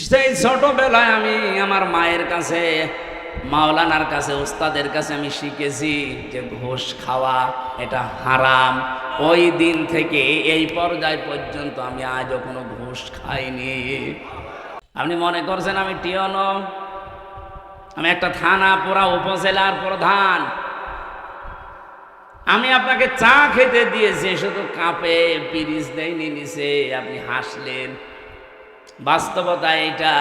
সেই ছোটবেলায় আমি আমার মায়ের কাছে, মাওলানার কাছে, ওস্তাদের কাছে আমি শিখেছি যে ঘুষ খাওয়া এটা হারাম। ওই দিন থেকে এই পর্যায় পর্যন্ত আমি আজও কোনো ঘুষ খাইনি। আপনি মনে করছেন আমি টিয়নো? আমি একটা থানা পুরা উপজেলার প্রধান। আমি আপনাকে চা খেতে দিয়েছি, শুধু কাপে পিরিচ দেয়নি নিচে, আপনি হাসলেন। বাস্তবতা এটা,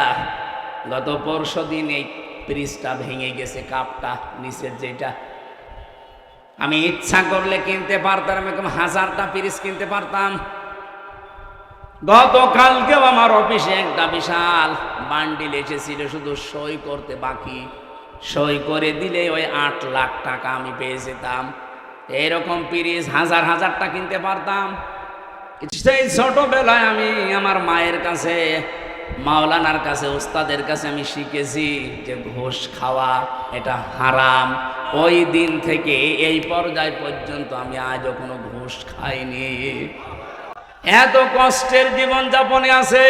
গত পরশু দিন এই পিরিচটা ভেঙে গেছে, কাপটা নিচের যেটা। আমি ইচ্ছা করলে কিনতে পারতাম, এরকম 1000টা পিরিচ কিনতে পারতাম। গতকালকেও আমার অফিসে একটা বিশাল বান্ডিল এসেছিল, শুধু সই করতে বাকি। সই করে দিলে ওই 8 লাখ টাকা আমি পেয়ে যেতাম। এইরকম পিরিচ 1000টা কিনতে পারতাম। সেই ছোটবেলায় আমি আমার মায়ের কাছে, মাওলানার কাছে, ওস্তাদের কাছে আমি শিখেছি যে ঘুষ খাওয়া এটা হারাম। ওই দিন থেকে এই পর্যায় পর্যন্ত আমি আজও কোনো ঘুষ খাইনি। এত কষ্টের জীবন যাপনে আছে।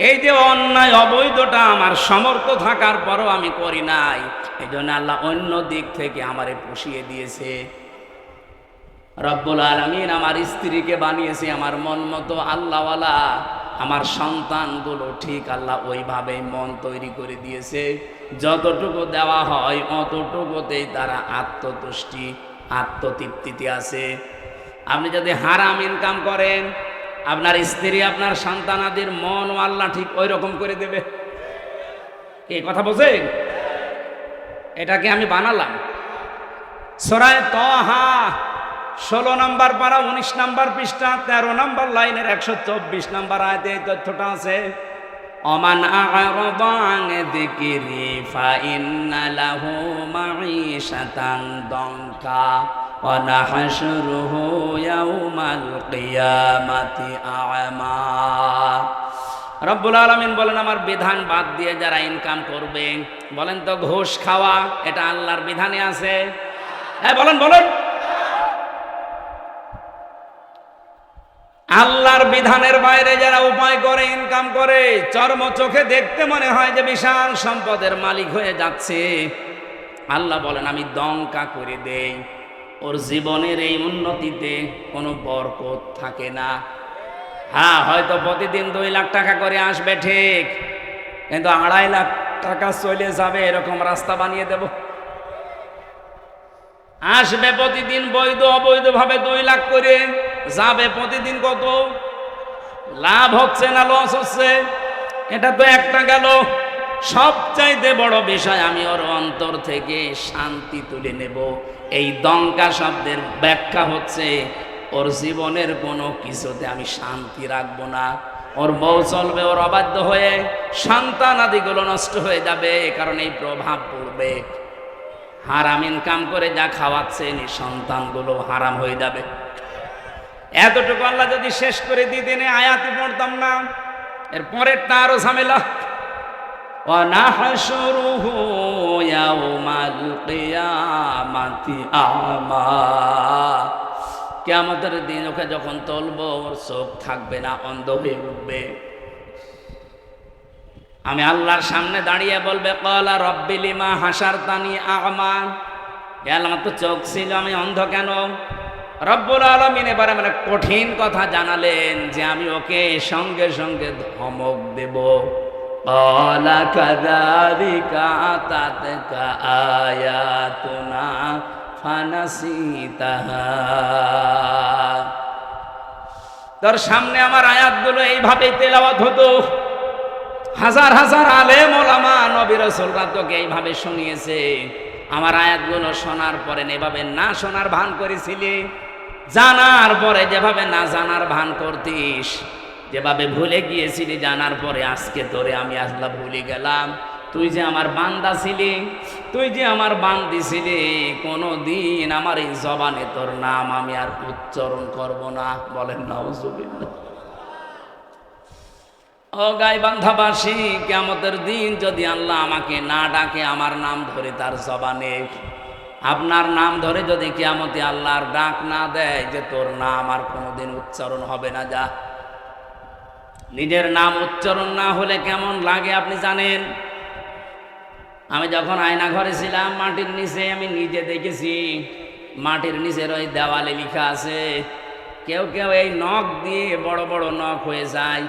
এই যে অন্যায় অবৈধটা আমার সমর্থ থাকার পরও আমি করি নাই, এই জন্য আল্লাহ অন্য দিক থেকে আমারে পুষিয়ে দিয়েছে। রব্বুল আলামিন আমার স্ত্রীকে বানিয়েছে আমার মন মতো আল্লাহওয়ালা। আমার সন্তানগুলো ঠিক আল্লাহ ওইভাবেই মন তৈরি করে দিয়েছে। যতটুকু দেওয়া হয় অতটুকুতেই তারা আত্মতুষ্টি, আত্মতৃপ্তিতে আছে। আপনি যদি হারাম ইনকাম করেন, আপনার স্ত্রী, আপনার সন্তানাদের মন ও আল্লাহ ঠিক ওই রকম করে দেবে। এই কথা বোঝেন? এটাকে আমি বানালাম। সূরা তাহা 16 নম্বর পারা 19 নম্বর পৃষ্ঠা 13 নম্বর লাইনের 124 নম্বর আয়াতে এই তথ্যটা আছে। ওমান আ'রাদা আন যিকরি ফাইন্না লাহু মাঈশাতান দনকা ওয়া নাহশুরুহু ইয়াওমাল কিয়ামাতি আ'মা। রব্বুল আলামিন বলেন, আমার বিধান বাদ দিয়ে যারা ইনকাম করবে, বলেন তো ঘুষ খাওয়া এটা আল্লাহর বিধানে আছে? হ্যাঁ বলেন বলেন। আল্লাহর বিধানের বাইরে যারা উপায় করে, ইনকাম করে, চর্ম চোখে দেখতে মনে হয় যে বিশাল সম্পদের মালিক হয়ে যাচ্ছে, আল্লাহ বলেন আমি দঙ্কা করে দেই। ওর জীবনের এই উন্নতিতে কোনো বরকত থাকে না। হ্যাঁ, হয়তো প্রতিদিন 2 লাখ টাকা করে আসবে ঠিক, কিন্তু 2.5 লাখ টাকা চলে যাবে এরকম রাস্তা বানিয়ে দেব। আসবে প্রতিদিন বৈধ অবৈধ ভাবে 2 লাখ করে, যাবে প্রতিদিন কত? লাভ হচ্ছে না লস হচ্ছে? এটা তো একটা গেল। সবচাইতে বড় বিষয়, আমি ওর অন্তর থেকে শান্তি তুলে নেব। এই দঙ্কা শব্দের ব্যাখ্যা হচ্ছে ওর জীবনের কোনো কিছুতে আমি শান্তি রাখবো না। ওর বউ চলবে ওর অবাধ্য হয়ে, সন্তান আদিগুলো নষ্ট হয়ে যাবে, কারণ এই প্রভাব পড়বে। হারাম ইনকাম করে যা খাওয়াচ্ছেন এই সন্তানগুলো হারাম হয়ে যাবে। এতটুকু আল্লাহ যদি শেষ করে দিতেন আয়াতে পড়তাম না। এর পরেরটা আরো ঝামেলা। ওয়া নাহশুরুহু ইয়াওমাল কিয়ামাতি আ'মা। কিয়ামতের দিন ওকে যখন তুলবো, ওর চোখ থাকবে না, অন্ধ হয়ে উঠবে। আমি আল্লাহর সামনে দাঁড়িয়ে বলবে, ক্বালা রাব্বি লিমা হাসারতানি আ'মা। হে আল্লাহ, আমার তো চোখ ছিল, আমি অন্ধ কেন? রব্বুল আলামিন এবারে মানে কঠিন কথা জানালেন যে আমি ওকে সঙ্গে সঙ্গে ধমক দেব। ক্বালা কাযালিকা আতাতকা আয়াতুনা ফানাসিতাহা। তোর সামনে আমার আয়াতগুলো এইভাবেই তেলাওয়াত হতো। হাজার হাজার আলেম ওলামা নবী রাসূলরা তোকে এইভাবে শুনিয়েছে। আমার আয়াতগুলো শোনার পরে এভাবে না শোনার ভান করেছিলি, জানার পরে যেভাবে না জানার ভান করতিস, যেভাবে ভুলে গিয়েছিলি জানার পরে, আজকে তোরে আমি আল্লাহ ভুলে গেলাম। তুই যে আমার বান্দা ছিলি, তুই যে আমার বান্দি ছিলি, কোনো দিন আমার এই জবানে তোর নাম আমি আর উচ্চারণ করব না। বলেন নাউজুবিল্লাহ। ও গাইবান্ধাবাসী, কিয়ামতের দিন যদি আল্লাহ আমাকে না ডাকে, আমার নাম ধরে তার জবানে, আপনার নাম ধরে যদি কিয়ামতে আল্লাহর ডাক না দেয় যে তোর নাম আর কোনোদিন উচ্চারণ হবে না, যা নিজের নাম উচ্চারণ না হলে কেমন লাগে আপনি জানেন? আমি যখন আয়না ঘরে ছিলাম মাটির নিচে আমি নিজে দেখেছি, মাটির নিচের ওই দেওয়ালে লেখা আছে। কেউ কেউ এই নখ দিয়ে বড় বড় নখ হয়ে যায়,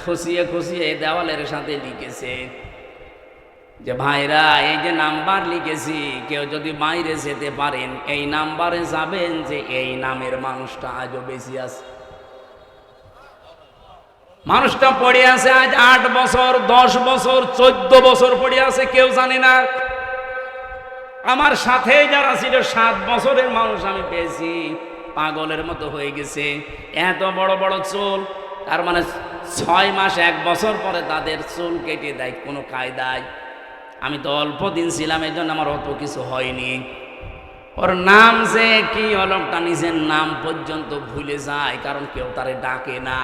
খুশিয়ে খুশিয়ে দেওয়ালের সাথে লিখেছে যে ভাইরা এই যে নাম্বার লিখেছি, কেউ যদি বাইরে যেতে পারেন এই নাম্বারে যাবেন যে এই নামের মানুষটা আজও বেশি আছে। মানুষটা পড়ে আছে আজ 8 বছর 10 বছর 14 বছর পড়ে আছে, কেউ জানে না। আমার সাথে যারা ছিল 7 বছরের মানুষ আমি পেয়েছি, পাগলের মতো হয়ে গেছে, এত বড় বড় চুল। তার মানে 6 মাস 1 বছর পরে তাদের চুল কেটে দেয় কোনো কায়দায়। আমি তো অল্প দিন ছিলাম, এই জন্য আমার অত কিছু হয়নি। ওর নাম যে কি, লোকটা নিজের নাম পর্যন্ত ভুলে যায়, কারণ কেউ তারে ডাকে না।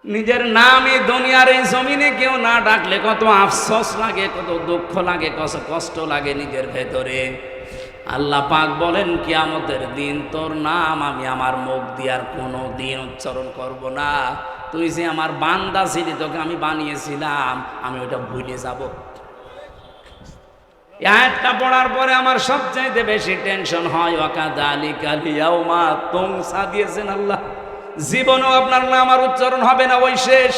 নিজের নামে দুনিয়ার এই জমিনে কেউ না ডাকলে কত আফসোস লাগে, কত দুঃখ লাগে, কত কষ্ট লাগে নিজের ভেতরে। আল্লাহ পাক বলেন কিয়ামতের দিন তোর নাম আমি আমার মুখ দিয়ে আর কোনো দিন উচ্চারণ করব না। তুই যে আমার বান্দা ছিলি, তোকে আমি বানিয়েছিলাম, আমি ওটা ভুলে যাব। আয়াতটা পড়ার পরে আমার সবচাইতে বেশি টেনশন হয়, ওয়াকাযালিকা লিয়াউমা তুমসা দিয়েছেন আল্লাহ, জীবনও আপনার নাম আর উচ্চারণ হবে না, ওই শেষ।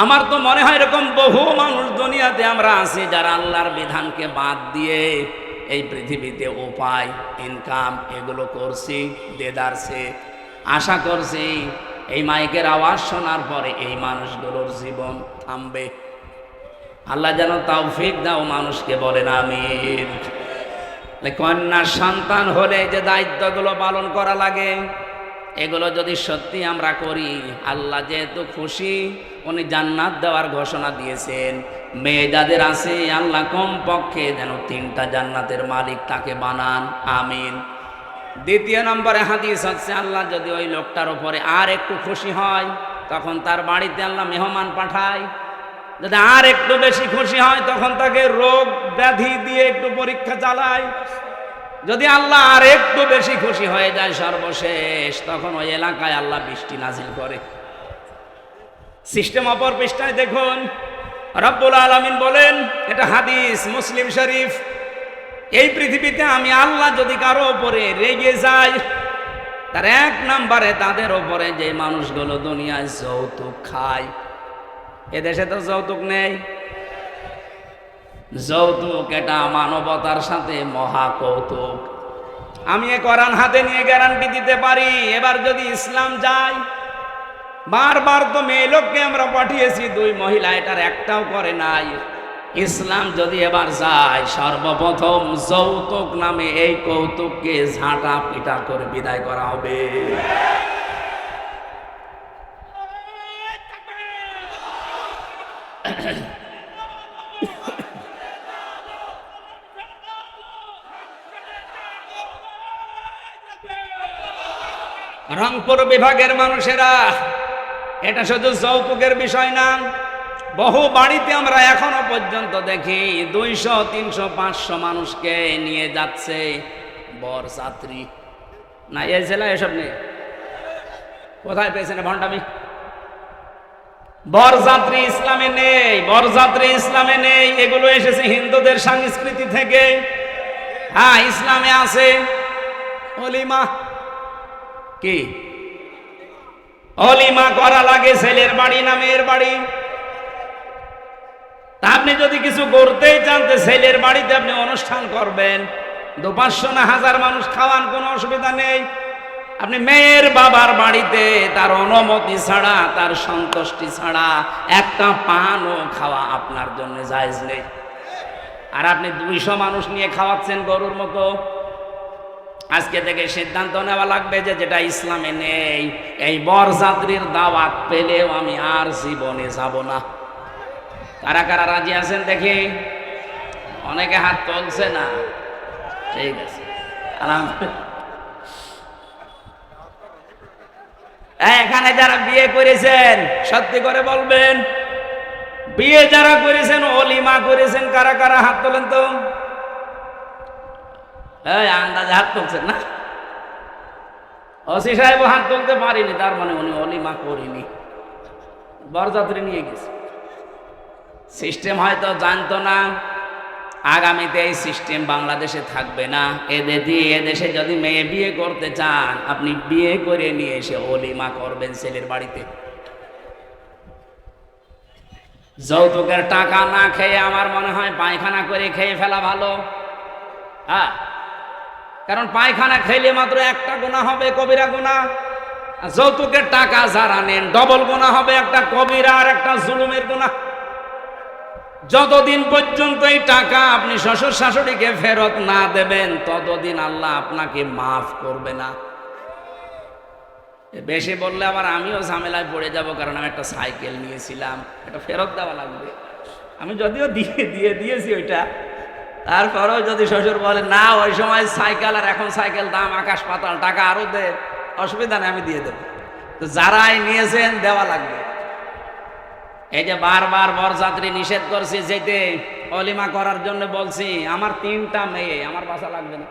আমার তো মনে হয় এরকম বহু মানুষ দুনিয়াতে আমরা আছি যারা আল্লাহর বিধানকে বাদ দিয়ে এই পৃথিবীতে উপায় ইনকাম এগুলো করছি, দেদারছে আশা করছি এই মাইকের আওয়াজ শোনার পরে এই মানুষগুলোর জীবন থামবে। আল্লাহ যেন তৌফিক দাও মানুষকে, বলেন আমিন। কন্যা সন্তান হলে যে দায়িত্বগুলো পালন করা লাগে, এগুলো যদি সত্যি আমরা করি, আল্লাহ যেহেতু খুশি, উনি জান্নাত দেওয়ার ঘোষণা দিয়েছেন। মেয়ে যাদের আছে আল্লাহ কমপক্ষে যেন 3টা জান্নাতের মালিক তাকে বানান, আমিন। দ্বিতীয় নম্বরে হাদিস হচ্ছে, আল্লাহ যদি ওই লোকটার উপরে আর একটু খুশি হয়, তখন তার বাড়িতে আল্লাহ মেহমান পাঠায়। যদি আর একটু বেশি খুশি হয়, তখন তাকে রোগ ব্যাধি দিয়ে একটু পরীক্ষা চালায়। যদি আল্লাহ আর একটু বেশি খুশি হয়ে যায়, সর্বশেষ তখন ওই এলাকায় আল্লাহ বৃষ্টি নাজিল করে। সিস্টেম অপর পৃষ্ঠায় দেখুন, রব্বুল আলামিন বলেন, এটা হাদিস মুসলিম শরীফ, এই পৃথিবীতে আমি আল্লাহ যদি কারো উপরে রেগে যাই, তার 1 নম্বরে তাদের উপরে যে মানুষগুলো দুনিয়ায় যৌতুক খায়। এদেশে তো যৌতুক নেই। যৌতুক এটা মানবতার সাথে মহা কৌতুক। আমি এ কোরআন হাতে নিয়ে গ্যারান্টি দিতে পারি, এবার যদি ইসলাম যায়, বারবার তো মেয়ে লোককে আমরা পাঠিয়েছি, 2 মহিলা এটার একটাও করে নাই। ইসলাম যদি এবার যায়, সর্বপ্রথম যৌতুক নামে এই কৌতুককে ঝাঁটা পিটা করে বিদায় করা হবে। রংপুর বিভাগের মানুষেরা, এটা শুধু যৌতুকের বিষয় না, বহু বাড়িতে আমরা এখনো পর্যন্ত দেখি 200, 300, 500 মানুষকে নিয়ে যাচ্ছে বরযাত্রী। না এই জেলায় এসব নেই, কোথায় পেয়েছেন ভণ্ডামি? বরযাত্রী ইসলামে নেই, বরযাত্রী ইসলামে নেই। এগুলো এসেছে হিন্দুদের সংস্কৃতি থেকে। হ্যাঁ, ইসলামে আছে অলিমা। কি অলিমা করা লাগে? ছেলের বাড়ি না মেয়ের বাড়ি? তা আপনি যদি কিছু করতেই চান, ছেলের বাড়িতে আপনি অনুষ্ঠান করবেন, 200-500 না 1000 মানুষ খাওয়ান, কোনো অসুবিধা নেই। আপনি মেয়ের বাবার বাড়িতে তার অনুমতি ছাড়া, তার সন্তুষ্টি ছাড়া একটা পানও খাওয়া আপনার জন্য জায়েজ নেই। আর আপনি 200 মানুষ নিয়ে খাওয়াচ্ছেন গরুর মতো। আজকে থেকে সিদ্ধান্ত নেওয়া লাগবে যে যেটা ইসলামে নেই, এই বরযাত্রীর দাওয়াত পেলেও আমি আর জীবনে যাব না। কারা কারা রাজি আছেন দেখি? অনেকে হাত তুলছে না। ঠিক আছে, এখানে যারা বিয়ে করেছেন সত্যি করে বলবেন, বিয়ে যারা করেছেন, অলিমা করেছেন, কারা কারা হাত তোলেন তো? আন্দাজে হাত তুলছেন না? ওসি সাহেব হাত তুলতে পারিনি, তার মানে উনি অলিমা করিনি, বরযাত্রী নিয়ে গেছে। সিস্টেম হয়তো জানতো না আগামীতে এই সিস্টেম বাংলাদেশে থাকবে না। এদেশে যদি মেয়ে বিয়ে করতে চান, আপনি বিয়ে করে নিয়ে এসে অলিমা করবেন ছেলের বাড়িতে। যৌতুকের টাকা না খেয়ে আমার মনে হয় পায়খানা করে খেয়ে ফেলা ভালো। হ্যাঁ, কারণ পায়খানা খেলে মাত্র একটা গুনাহ হবে, কবিরা গুনাহ। যৌতুকের টাকা যারা নেন ডবল গুনাহ হবে, একটা কবিরা আর একটা জুলুমের গুনাহ। যতদিন পর্যন্ত এই টাকা আপনি শ্বশুর শাশুড়িকে ফেরত না দেবেন, ততদিন আল্লাহ আপনাকে মাফ করবে না। বেশি বললে আবার আমিও ঝামেলায় পড়ে যাব, কারণ আমি একটা সাইকেল নিয়েছিলাম, এটা ফেরত দেওয়া লাগবে। আমি যদিও দিয়েছি ওইটা, তারপরেও যদি শ্বশুর বলে না ওই সময় সাইকেল আর এখন সাইকেল দাম আকাশ পাতাল, টাকা আরো দে, অসুবিধা নেই, আমি দিয়ে দেবো। তো যারাই নিয়েছেন দেওয়া লাগবে। এই যে বারবার বরযাত্রী নিষেধ করছি যেতে, অলিমা করার জন্য বলছি, আমার 3টা মেয়ে, আমার বাসা লাগবে না।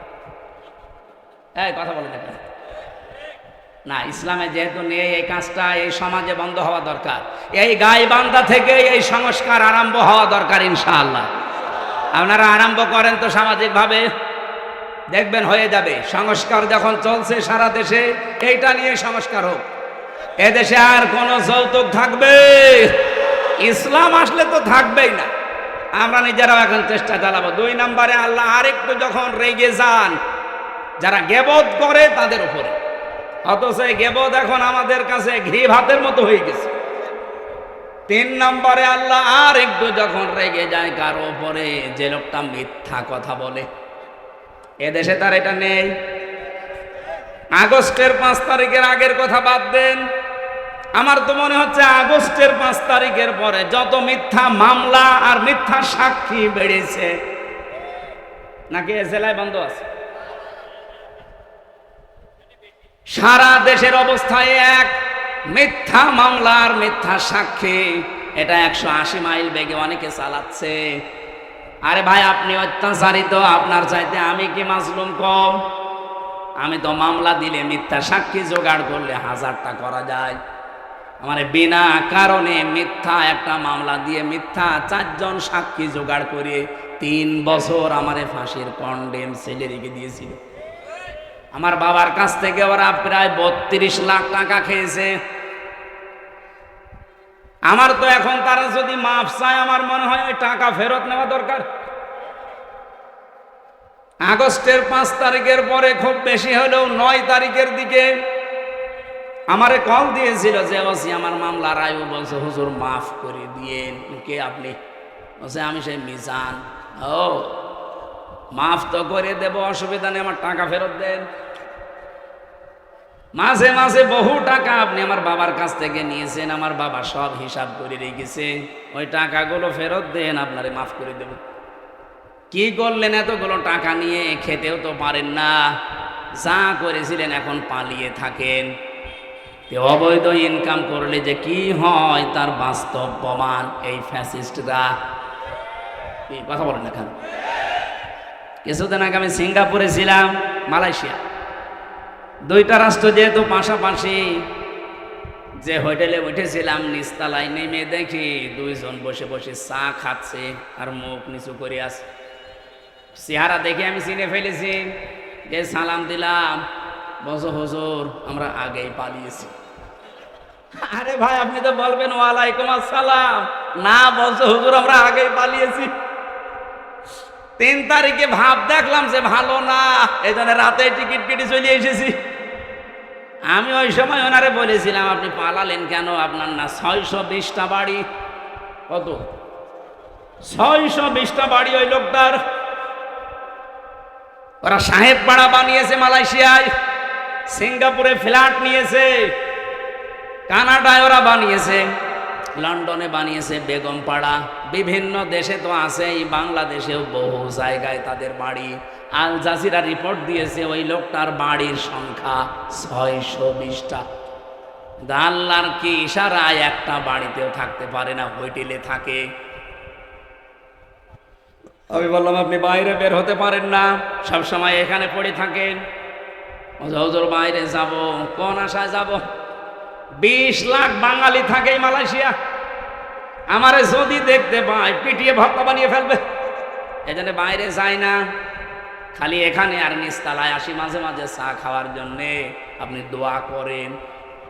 এই কথা বলে দেখেন না, ইসলামে যেহেতু নেই এই কাজটা, এই সমাজে বন্ধ হওয়া দরকার। এই গাইবান্ধা থেকে এই সংস্কার আরম্ভ হওয়া দরকার ইনশাআল্লাহ। আপনারা আরম্ভ করেন তো সামাজিকভাবে, দেখবেন হয়ে যাবে। সংস্কার যখন চলছে সারা দেশে, এইটা নিয়ে সংস্কার হোক। এদেশে আর কোনো যৌতুক থাকবে? ইসলাম আসলে তো থাকবেই না। আমরা নিজেরাও এখন চেষ্টা চালাবো। 2 নম্বরে আল্লাহ আরেকটু যখন রেগে যান যারা গেবত করে তাদের উপরে, অথচ এই গেবত এখন আমাদের কাছে ঘি ভাতের মতো হয়ে গেছে। 3 নম্বরে আল্লাহ আর একটু যখন রেগে যায় কারো উপরে, যে লোকটা মিথ্যা কথা বলে। এদেশে তার এটা নেই। আগস্টের 5 তারিখের আগের কথা বাদ দেন, আমার তো মনে হচ্ছে আগস্টের 5 তারিখের পরে যত মিথ্যা মামলা আর মিথ্যা সাক্ষী বেড়েছে, নাকি এ জেলায় বন্ধ আছে? সারা দেশের অবস্থায় এক, মিথ্যা মামলা আর মিথ্যা সাক্ষী, এটা 180 মাইল বেগে অনেকে চালাচ্ছে। আরে ভাই, আপনি অত্যাচারিত, আপনার চাইতে আমি কি মাজলুম কম? আমি তো মামলা দিলে মিথ্যা সাক্ষী জোগাড় করলে 1000টা করা যায়। আমার বিনা কারণে মিথ্যা একটা মামলা দিয়ে মিথ্যা 4 জন সাক্ষী জোগাড় করে 3 বছর আমারে ফাঁসির কন্ডেম ছেলে রেখে দিয়েছিল। আমার বাবার কাছ থেকে ওরা প্রায় 32 লাখ টাকা খেয়েছে। আমার তো এখন তারা যদি মাফ চায়, আমার মনে হয় ওই টাকা ফেরত নেওয়া দরকার। আগস্টের 5 তারিখের পরে খুব বেশি হলেও 9 তারিখের দিকে আমারে কল দিয়েছিল যে ওসি আমার মামলা রায়, বলছে হুজুর মাফ করে দিয়েন। কে আপনি? বলছে আমি সেই মিজান। ও, মাফ তো করে দেব, অসুবিধা নেই, আমার টাকা ফেরত দেন। মাঝে মাঝে বহু টাকা আপনি আমার বাবার কাছ থেকে নিয়েছেন, আমার বাবা সব হিসাব করে রেখেছে, ওই টাকাগুলো ফেরত দেন, আপনারে মাফ করে দেব। কি করলেন এতগুলো টাকা নিয়ে? খেতেও তো পারেন না, যা করেছিলেন এখন পালিয়ে থাকেন। অবৈধ ইনকাম করলে যে কি হয় তার বাস্তব প্রমাণ এই ফ্যাসিস্টরা। এই কথা বলেন না কেন? কিছুদিন আগে আমি সিঙ্গাপুরে ছিলাম, মালয়েশিয়া, 2টা রাষ্ট্র যেহেতু পাশাপাশি, যে হোটেলে উঠেছিলাম নিচতলায় নেমে দেখি 2 জন বসে বসে চা খাচ্ছে আর মুখ নিচু করে আছে। চেহারা দেখে আমি চিনে ফেলেছি, যে সালাম দিলাম, বলছো হুজুর আমরা আগেই পালিয়েছি। আরে ভাই, আপনি তো বলবেন ওয়ালাইকুম আসসালাম, না বলছো হুজুর আমরা আগেই পালিয়েছি। 3 তারিখে ভাব দেখলাম যে ভালো না, এই জন্য রাতে টিকিট কেটে চলে এসেছি। আমি ওই সময় ওনারে বলেছিলাম আপনি পালালেন কেন? আপনার না 620টা বাড়ি? কত? 620টা বাড়ি ওই লোকটার। ওরা সাহেব পাড়া বানিয়েছে মালয়েশিয়ায়, সিঙ্গাপুরে ফ্ল্যাট নিয়েছে, কানাডায় ওরা বানিয়েছে, লন্ডনে বানিয়েছে বেগম পাড়া, বিভিন্ন দেশে তো আছেই, বাংলাদেশেও বহু জায়গায় তাদের বাড়ি। আল জাজিরা রিপোর্ট দিয়েছে ওই লোকটার বাড়ির সংখ্যা 620টা। আল্লাহর কি ইশারায় একটা বাড়িতেও থাকতে পারে না, হোটেলে থাকে। আমি বললাম আপনি বাইরে বের হতে পারেন না, সব সময় এখানে পড়ে থাকেন। হুজুর বাইরে যাব, কোন আশায় যাব? 20 লাখ বাঙালি থাকে মালয়েশিয়া, আমারে যদি দেখতে পায় পিটিয়ে ভর্তা বানিয়ে ফেলবে। এই জন্য বাইরে যাই না, খালি এখানে আর নিচতলায় আসি মাঝে মাঝে চা খাওয়ার জন্যে। আপনি দোয়া করেন,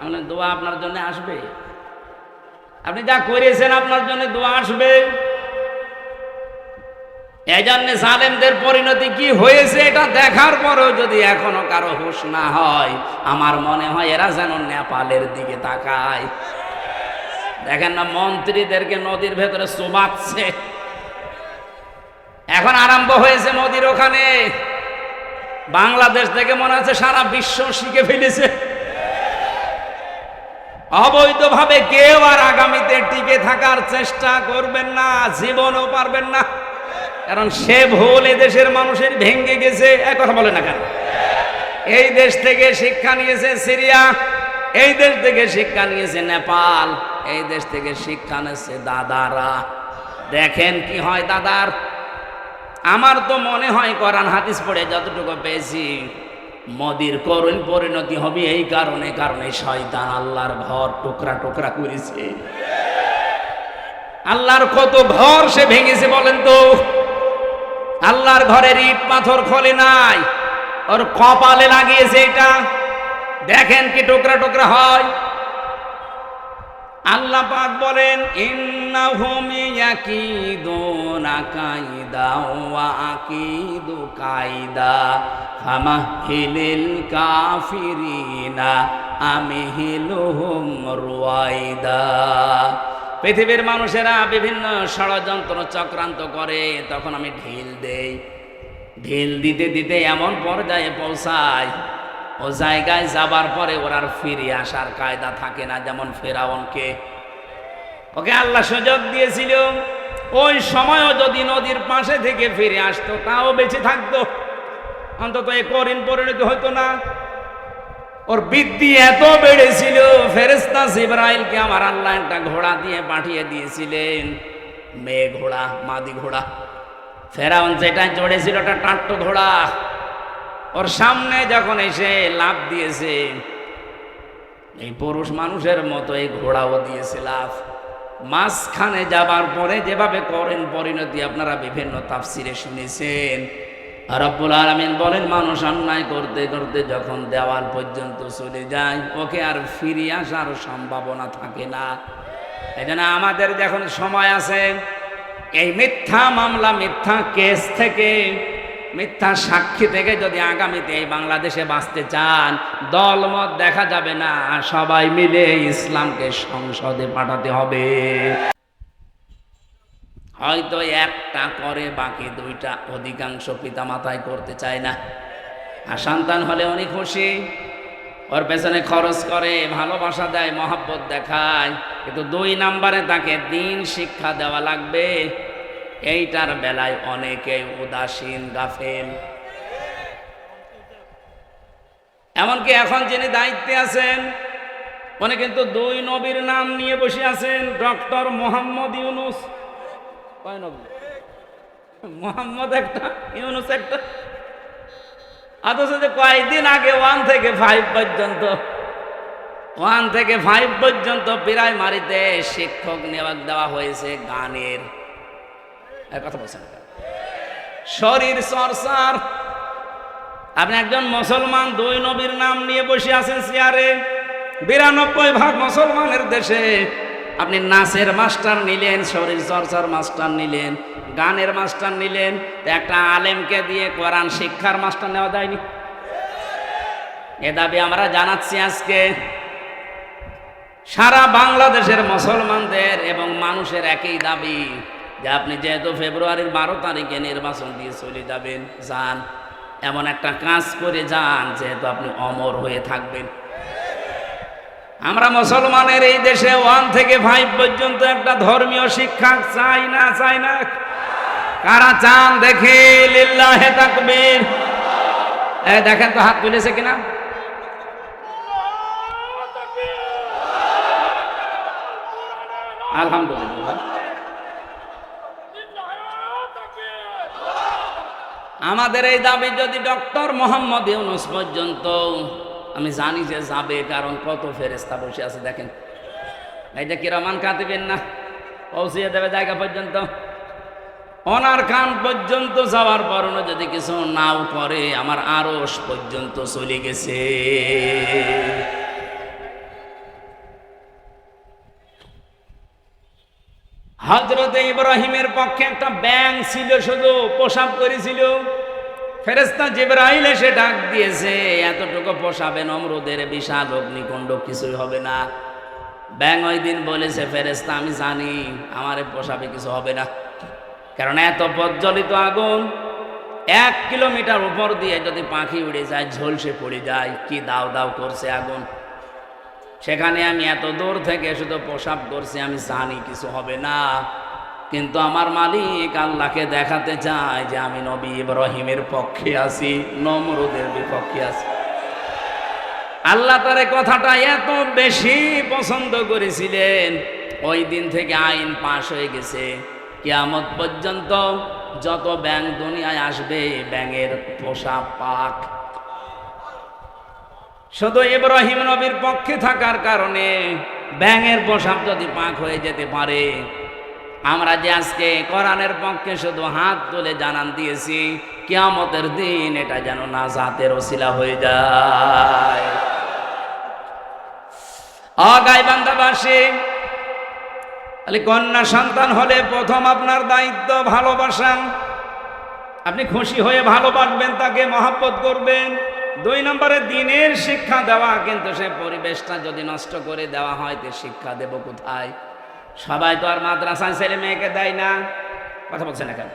আমি দোয়া আপনার জন্য আসবে। আপনি যা করেছেন আপনার জন্য দোয়া আসবে। এই জন্য জালেমদের পরিণতি কি হয়েছে এটা দেখার পরেও যদি এখনো কারো হুঁশ না হয়, আমার মনে হয় এরা যেন নেপালের দিকে তাকায়। দেখেন না মন্ত্রীদেরকে নদীর ভেতরে চুবাচ্ছে, এখন আরম্ভ হয়েছে নদীর ওখানে। বাংলাদেশ থেকে মনে হচ্ছে সারা বিশ্ব শিখে ফেলেছে। অবৈধভাবে কেউ আর আগামীতে টিকে থাকার চেষ্টা করবেন না, জীবনও পারবেন না। কারণ সে ভুল এদেশের মানুষের ভেঙে গেছে। এক কথা বলে না কেন? এই দেশ থেকে শিক্ষা নিয়েছে সিরিয়া, এই দেশ থেকে শিক্ষা নিয়েছে নেপাল, এই দেশ থেকে শিক্ষা নিয়েছে দাদারা। দেখেন কি হয় দাদার। আমার তো মনে হয় কোরআন হাদিস পড়ে যতটুকু পেয়েছি, মোদির করুণ পরিণতি হবে এই কারণে শয়তান আল্লাহর ঘর টুকরা টুকরা করেছে। আল্লাহর কত ঘর সে ভেঙেছে বলেন তো? আল্লাহর ঘরের ইট পাথর খোলে নাই, ওর কপালে লাগিয়েছে এটা। দেখেন কি টুকরা টুকরা হয়। আল্লাহ পাক বলেন ইন্নাহুম ইয়াকিদুনা কাইদা ওয়া আকিদু কাইদা ফামাহিলিল কাফিরিনা আমহিলুহুম রুয়াইদা। পৃথিবীর মানুষেরা বিভিন্ন ষড়যন্ত্র চক্রান্ত করে, তখন আমি ঢিল দেই। ঢিল দিতে দিতে এমন পর্যায়ে পৌঁছায়, ও জায়গায় যাবার পরে ওর আর ফিরে আসার কায়দা থাকে না। যেমন ফেরাউনকে, ওকে আল্লাহ সুযোগ দিয়েছিল, ওই সময়ও যদি নদীর পাশে থেকে ফিরে আসতো তাও বেঁচে থাকতো, অন্তত এ করুণ পরিণতি হতো না। ওর বৃদ্ধি এত বেড়েছিল, ফেরেশতা জিবরাইলকে আমার আল্লাহ একটা ঘোড়া দিয়ে পাঠিয়ে দিয়েছিলেন, মেয়ে ঘোড়া, মাদি ঘোড়া। ফেরাউন যেটা চড়েছিল ওটা টাট্টো ঘোড়া। ওর সামনে যখন এসে লাফ দিয়েছে, এই পুরুষ মানুষের মতো এই ঘোড়াও দিয়েছে লাফ। মাঝখানে যাবার পরে যেভাবে করেন পরিণতি আপনারা বিভিন্ন তাফসিরে শুনেছেন। রব্বুল আলামিন বলেন মানুষ অন্যায় করতে করতে যখন দেওয়াল পর্যন্ত চলে যায়, ওকে আর ফিরে আসার সম্ভাবনা থাকে না। এই জন্য আমাদের যখন সময় আছে, এই মিথ্যা মামলা, মিথ্যা কেস থেকে, মিথ্যা সাক্ষী থেকে যদি আগামীতে এই বাংলাদেশে বাঁচতে চান, দলমত দেখা যাবে না, সবাই মিলে ইসলামকে সংসদে পাঠাতে হবে। হয়তো একটা করে, বাকি দুইটা অধিকাংশ পিতা মাতায় করতে চায় না। আর সন্তান হলে উনি খুশি, ওর পেছনে খরচ করে, ভালোবাসা দেয়, মহাব্বত দেখায়, কিন্তু 2 নম্বরে তাকে দিন শিক্ষা দেওয়া লাগবে। এইটার বেলায় অনেকে উদাসীন, গাফেল। এমনকি এখন যিনি দায়িত্বে আছেন উনি কিন্তু 2 নবীর নাম নিয়ে বসে আছেন। ডক্টর মোহাম্মদ ইউনুস, কয় নবী? মোহাম্মদ একটা, ইউনুস একটা। অথচ যে কয়েকদিন আগে 1 থেকে 5 পর্যন্ত, 1 থেকে 5 পর্যন্ত প্রাইমারিতে শিক্ষক নিয়োগ দেওয়া হয়েছে গানের। কথা বলছেন, শরীর চর্চার। আপনি একজন মুসলমান 2 নবীর নাম নিয়ে বসে আছেন চেয়ারে। 92% মুসলমানের দেশে আপনি নাচের মাস্টার নিলেন, শরীর চর্চার মাস্টার নিলেন, গানের মাস্টার নিলেন, একটা আলেমকে দিয়ে কোরআন শিক্ষার মাস্টার নেওয়া যায়নি? এ দাবি আমরা জানাচ্ছি আজকে। সারা বাংলাদেশের মুসলমানদের এবং মানুষের একই দাবি যে আপনি যেহেতু ফেব্রুয়ারির 12 তারিখে নির্বাচন দিয়ে চলে যাবেন, যান, এমন একটা কাজ করে যান যেহেতু আপনি অমর হয়ে থাকবেন। আমরা মুসলমানের এই দেশে 1 থেকে 5 পর্যন্ত একটা ধর্মীয় শিক্ষা চাই না? চাই না? কারা চান দেখে? লিল্লাহে তাকবীর। দেখেন তো হাত তুলেছে কিনা? আলহামদুলিল্লাহ। আমাদের এই দাবি যদি ডক্টর মোহাম্মদ ইউনূস পর্যন্ত, আমি জানি যে যাবে, কারণ কত ফেরেশতা বসে আছে দেখেন, এইটা কিরামান কাতিবিন না, পৌঁছিয়ে দেবে জায়গা পর্যন্ত। ওনার কান পর্যন্ত যাওয়ার পরও যদি কিছু নাও করে, আমার আরশ পর্যন্ত চলে গেছে। হযরত ইব্রাহিমের পক্ষে একটা ব্যাঙ ছিল, শুধু প্রসাব করেছিল। ফেরেশতা জিবরাইল এসে ডাক দিয়েছে, এতটুকু প্রসাবে নমরুদের বিশাল অগ্নিকুণ্ড কিছুই হবে না। ব্যাঙ ওই দিন বলেছে, ফেরেশতা আমি জানি আমার প্রসাবে কিছু হবে না, কারণ এত প্রজ্বলিত আগুন, 1 কিলোমিটার উপর দিয়ে যদি পাখি উড়ে যায় ঝলসে পড়ে যায়, কি দাও দাও করছে আগুন। সেখানে আমি এত দূর থেকে শুধু প্রসাব করছি, আমি জানি কিছু হবে না, কিন্তু আমার মালিক আল্লাহকে দেখাতে চায় যে আমি নবী ইব্রাহিমের পক্ষে আছি, নমরুদের বিপক্ষে আছি। আল্লাহ তার এই কথাটা এত বেশি পছন্দ করেছিলেন, ওই দিন থেকে আইন পাশ হয়ে গেছে, কিয়ামত পর্যন্ত যত ব্যাঙ দুনিয়ায় আসবে, ব্যাঙের প্রসাব পাক। শুধু ইব্রাহিম নবীর পক্ষে থাকার কারণে ব্যাঙের প্রসাব যদি পাক হয়ে যেতে পারে, আমরা যে আজকে কোরআনের পক্ষে শুধু হাত তুলে জানান দিয়েছি, কিয়ামতের দিন এটা যেন নাজাতের ওসিলা হয়ে যায়। গাইবান্ধাবাসী, তাহলে কন্যা সন্তান হলে প্রথম আপনার দায়িত্ব ভালোবাসা। আপনি খুশি হয়ে ভালোবাসবেন, তাকে মহব্বত করবেন। 2 নম্বরে দিনের শিক্ষা দেওয়া, কিন্তু সে পরিবেশটা যদি নষ্ট করে দেওয়া হয়, তো শিক্ষা দেব কোথায়? সবাই তো আর মাদ্রাসায় ছেলে মেয়েকে দেয় না, কথা বলছে না কেন?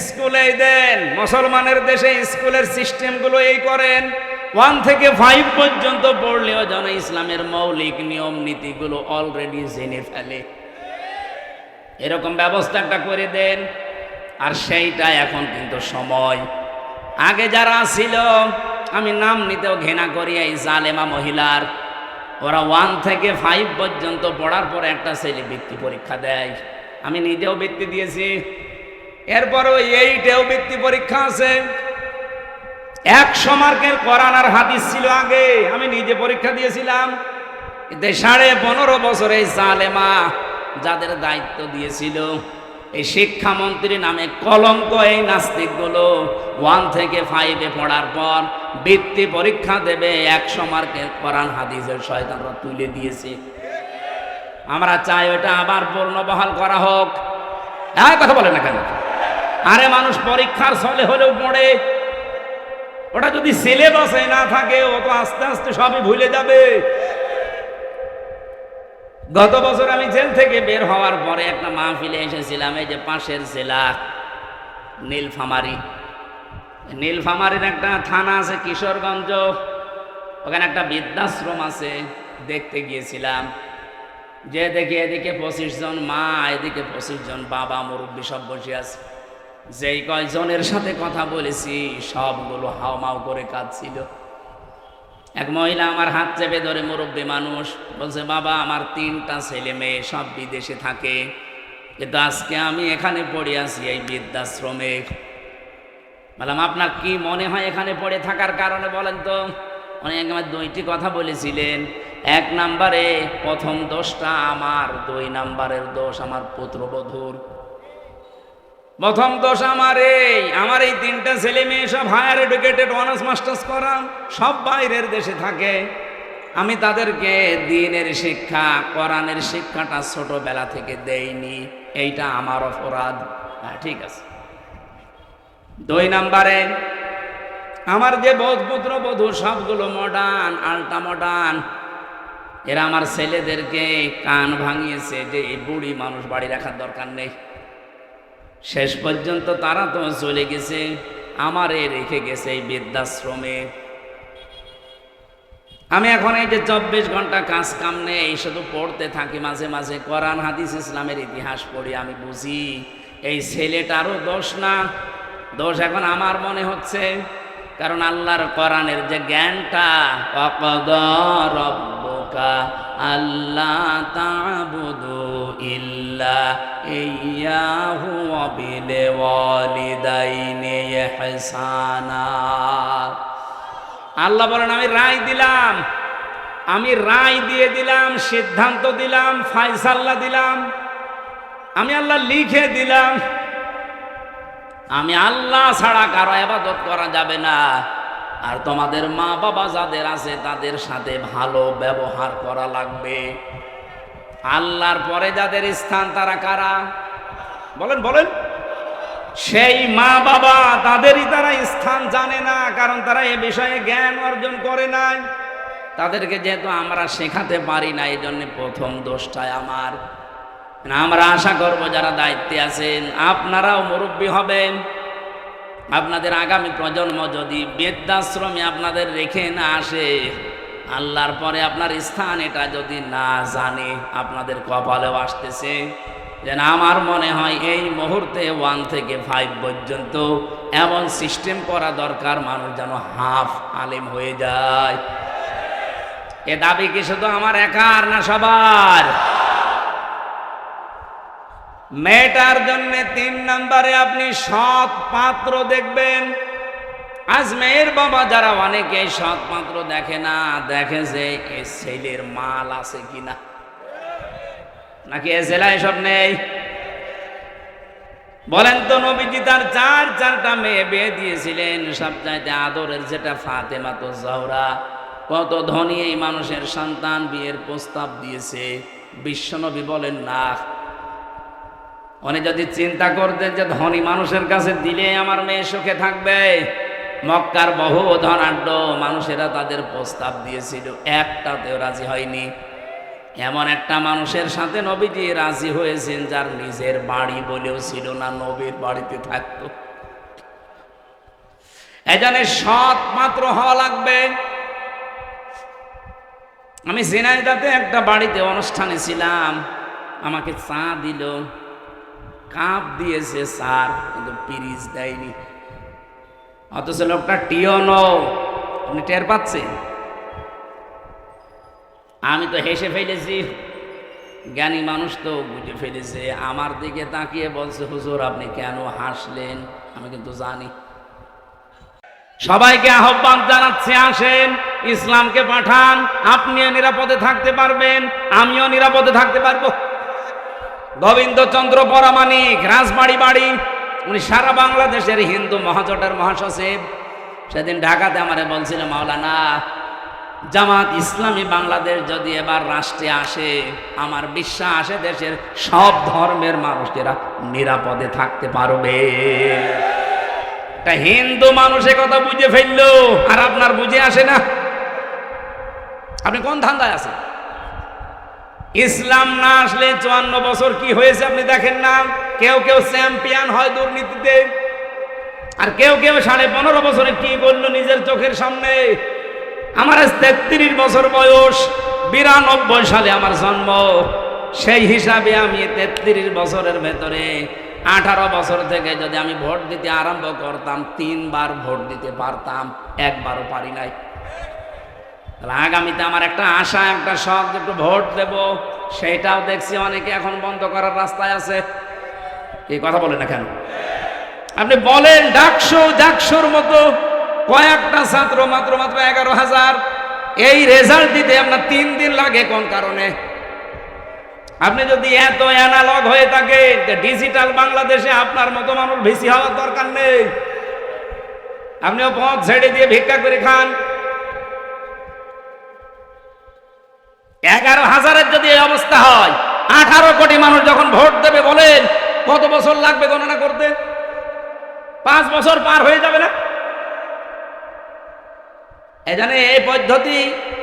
স্কুলেই দেন। মুসলমানের দেশে স্কুলের সিস্টেমগুলো এই করেন, 1 থেকে 5 পর্যন্ত পড়লেও যেন ইসলামের মৌলিক নিয়ম নীতিগুলো অলরেডি জেনে ফেলে, এরকম ব্যবস্থা একটা করে দেন। আর সেইটা এখন কিন্তু সময়। আগে যারা ছিল, আমি নাম নিতেও ঘৃণা করি, এই জালেমা মহিলার, ওরা 1 থেকে 5 পর্যন্ত পড়ার পরে একটা ছেলে বৃত্তি পরীক্ষা দেয়। আমি নিজেও বৃত্তি দিয়েছি, এরপরও 8এও বৃত্তি পরীক্ষা আছে। 100 মার্কের কোরআন আর হাদিস ছিল আগে, আমি নিজে পরীক্ষা দিয়েছিলাম। কিন্তু 15.5 বছর এই জালেমা যাদের দায়িত্ব দিয়েছিল, এই শিক্ষামন্ত্রী নামে কলঙ্ক, এই নাস্তিকগুলো 1 থেকে 5-এ পড়ার পর বৃত্তি পরীক্ষা দেবে, 100 মার্কের কোরআন হাদিসের শয়তানরা তুলে দিয়েছে। আমরা চাই ওটা আবার পূর্ণবহাল করা হোক। হ্যাঁ, কথা বলে না কেন? আরে মানুষ পরীক্ষার ছলে হলেও পড়ে, ওটা যদি সিলেবাসে না থাকে, ও তো আস্তে আস্তে সবই ভুলে যাবে। গত বছর আমি জেল থেকে বের হওয়ার পরে একটা মাহফিলে এসেছিলাম, এই যে পাশের জেলা নীলফামারী। নীলফামারীর একটা থানা আছে কিশোরগঞ্জ, ওখানে একটা বৃদ্ধাশ্রম আছে, দেখতে গিয়েছিলাম। যে দেখি এদিকে 25 জন মা, এদিকে 25 জন বাবা, মুরব্বী সব বসে আছে। যেই কয়জনের সাথে কথা বলেছি, সবগুলো হাওমাও করে কাঁদছিল। এক মহিলা আমার হাত চেপে ধরে, মুরব্বী মানুষ, বলছে, বাবা আমার 3টা ছেলে মেয়ে, সব বিদেশে থাকে, কিন্তু আজকে আমি এখানে পড়ে আছি এই বৃদ্ধাশ্রমে। বললাম, আপনার কি মনে হয় এখানে পড়ে থাকার কারণে? বলেন তো। উনি আমার 2টি কথা বলেছিলেন। 1 নম্বরে প্রথম দোষটা আমার, 2 নম্বরের দোষ আমার পুত্রবধূর। প্রথম দোষ আমার এই 3টা ছেলে মেয়ে সব হায়ার এডুকেটেড, অনার্স মাস্টার্স করা, সব বাইরের দেশে থাকে। আমি তাদেরকে দ্বীনের শিক্ষা, কোরআনের শিক্ষাটা ছোটবেলা থেকে দেইনি, এইটা আমার অপরাধ। হ্যাঁ, ঠিক আছে। 2 নম্বরে আমার যে পুত্র বধূ সবগুলো মডার্ন, আল্ট্রা মডার্ন, এরা আমার ছেলেদেরকে কান ভাঙিয়েছে যে এই বুড়ি মানুষ বাড়ি রাখার দরকার নেই। শেষ পর্যন্ত তারা তো চলে গেছে, আমারে রেখে গেছে এই বৃদ্ধাশ্রমে। আমি এখন এই যে 24 ঘন্টা কাজ কাম নেই, শুধু পড়তে থাকি, মাঝে মাঝে কোরআন হাদিস ইসলামের ইতিহাস পড়ি। আমি বুঝি এই ছেলেটারও দোষ না, দোষ এখন আমার মনে হচ্ছে। কারণ আল্লাহর কোরআনের যে জ্ঞানটা, ওয়াকাদা রাব্বুকা আল্লা তা'বুদু ইল্লা ইল্লা ইয়্যাহু ওয়া বিল ওয়ালিদাইনি ইহসানা। আল্লাহ বলেন আমি রায় দিলাম, আমি রায় দিয়ে দিলাম, সিদ্ধান্ত দিলাম, ফায়সালা দিলাম, আমি আল্লাহ লিখে দিলাম, আমি আল্লাহ ছাড়া কারো ইবাদত করা যাবে না। আর তোমাদের মা বাবা যাদের আছে তাদের সাথে ভালো ব্যবহার করা লাগবে। আল্লাহর পরে যাদের স্থান তারা কারা? বলেন বলেন। সেই মা বাবা, তাদেরই তারা স্থান জানে না, কারণ তারা এ বিষয়ে জ্ঞান অর্জন করে নাই। তাদেরকে যেহেতু আমরা শেখাতে পারি না, এই জন্য প্রথম দোষটাই আমার। আমরা আশা করব যারা দায়িত্বে আছেন আপনারাও মুরব্বী হবেন। আপনাদের আগামী প্রজন্ম যদি বৃদ্ধাশ্রমে আপনাদের রেখে না আসে, আল্লাহর পরে আপনার স্থান এটা যদি না জানে, আপনাদের কপালেও আসতেছে। যেন আমার মনে হয় এই মুহূর্তে 1 থেকে 5 পর্যন্ত এমন সিস্টেম করা দরকার, মানুষ যেন হাফ আলেম হয়ে যায়। এ দাবি কি শুধু আমার একার না সবার? মেয়েটার জন্য 3 নম্বরে আপনি সৎ পাত্র দেখবেন। আজ মেয়ের বাবা যারা অনেকে সৎ পাত্র দেখে না, দেখে যে এই ছেলের মাল আছে কিনা, নাকি এ ছেলে সব নেই। বলেন তো, নবীজি তার 4টা মেয়ে বিয়ে দিয়েছিলেন, সবচাইতে আদরের যেটা ফাতেমা তো জহরা। কত ধনী এই মানুষের সন্তান বিয়ের প্রস্তাব দিয়েছে, বিশ্বনবী বলেন না। উনি যদি চিন্তা করতেন যে ধনী মানুষের কাছে দিলে আমার মেয়ে সুখে থাকবে, মক্কার বহু ধনাঢ্য মানুষেরা তাদের প্রস্তাব দিয়েছিল, একটাতেও রাজি হয়নি। এমন একটা মানুষের সাথে নবীজি রাজি হয়েছেন যার নিজের বাড়ি বলেও ছিল না, নবীর বাড়িতে থাকতো। এজন্য সৎ পাত্র হওয়া লাগবে। আমি ঝিনাইদহে একটা বাড়িতে অনুষ্ঠানে ছিলাম, আমাকে চা দিল, কাপ দিয়েছে স্যার, কিন্তু পিরিচ দেয়নি। অথচ লোকটা টিয়নো, আপনি টের পাচ্ছেন? আমি তো হেসে ফেলেছি, জ্ঞানী মানুষ তো বুঝে ফেলেছে। আমার দিকে তাকিয়ে বলছে, হুজুর আপনি কেন হাসলেন? আমি কিন্তু জানি। সবাইকে আহ্বান জানাচ্ছি, আসেন ইসলামকে পাঠান, আপনিও নিরাপদে থাকতে পারবেন, আমিও নিরাপদে থাকতে পারবো। গোবিন্দচন্দ্র পরামানিক, রাজবাড়ি বাড়ি, উনি সারা বাংলাদেশের হিন্দু মহাজোটের মহাসচিব। সেদিন ঢাকাতে আমারে বলছিল, মাওলানা জামাত ইসলামী বাংলাদেশ যদি এবার রাষ্ট্রে আসে, আমার বিশ্বাস দেশের সব ধর্মের মানুষেরা নিরাপদে থাকতে পারবে। একটা হিন্দু মানুষ কথা বুঝে ফেললো, আর আপনার বুঝে আসে না। আপনি কোন ধান্দায় আছেন? ইসলাম না আসলে 54 বছর কি হয়েছে আপনি দেখেন না? কেউ কেউ চ্যাম্পিয়ন হয় দুর্নীতিতে, আর কেউ কেউ 15.5 বছরে কি করলো নিজের চোখের সামনে। আমার 33 বছর বয়স, 92 সালে আমার জন্ম। সেই হিসাবে আমি 33 বছরের ভেতরে 18 বছর থেকে যদি আমি ভোট দিতে আরম্ভ করতাম, 3 বার ভোট দিতে পারতাম, একবারও পারি নাই। আগামীতে আমার একটা আশা, একটা শখ, একটু ভোট দেব, সেটাও দেখছি অনেকে এখন বন্ধ করার রাস্তায় আছে। এই কথা বলে না কেন? আপনি বলেন ডাকসুর মতো কয়েকটা ছাত্র, মাত্র 11,000, এই রেজাল্ট দিতে আপনার 3 দিন লাগে কোন কারণে? আপনি যদি এত অ্যানালগ হয়ে থাকে, ডিজিটাল বাংলাদেশে আপনার মতো মানুষ বেশি হওয়ার দরকার নেই। আপনিও পথ ছেড়ে দিয়ে ভিক্ষা করে খান। 11,000-এর যদি এই অবস্থা হয়, 18 কোটি মানুষ যখন ভোট দেবে, বলেন কত বছর লাগবে গণনা করতে? 5 বছর পার হয়ে যাবে না? এজন্য এই পদ্ধতি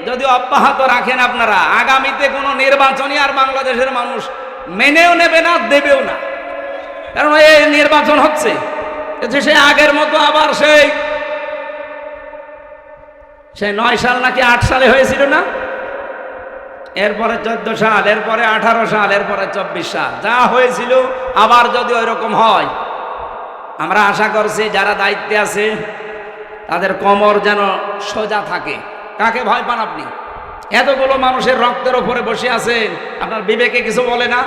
যদি অব্যাহত রাখেন আপনারা, আগামীতে কোনো নির্বাচনই আর বাংলাদেশের মানুষ মেনেও নেবে না, দেবেও না। কারণ এই নির্বাচন হচ্ছে সে আগের মতো আবার সেই 9 সাল নাকি 8 সালে হয়েছিল না, এরপরে 14 সাল, এরপরে 18 সাল, এরপরে 24 সাল, যা হয়েছিল আবার যদি ওই রকম হয়, আমরা আশা করছি যারা দায়িত্বে আছে তাদের কোমর যেন সোজা থাকে। কাকে ভয় পান আপনি? এতগুলো মানুষের রক্তের ওপরে বসে আছেন, আপনার বিবেকে কিছু বলে না?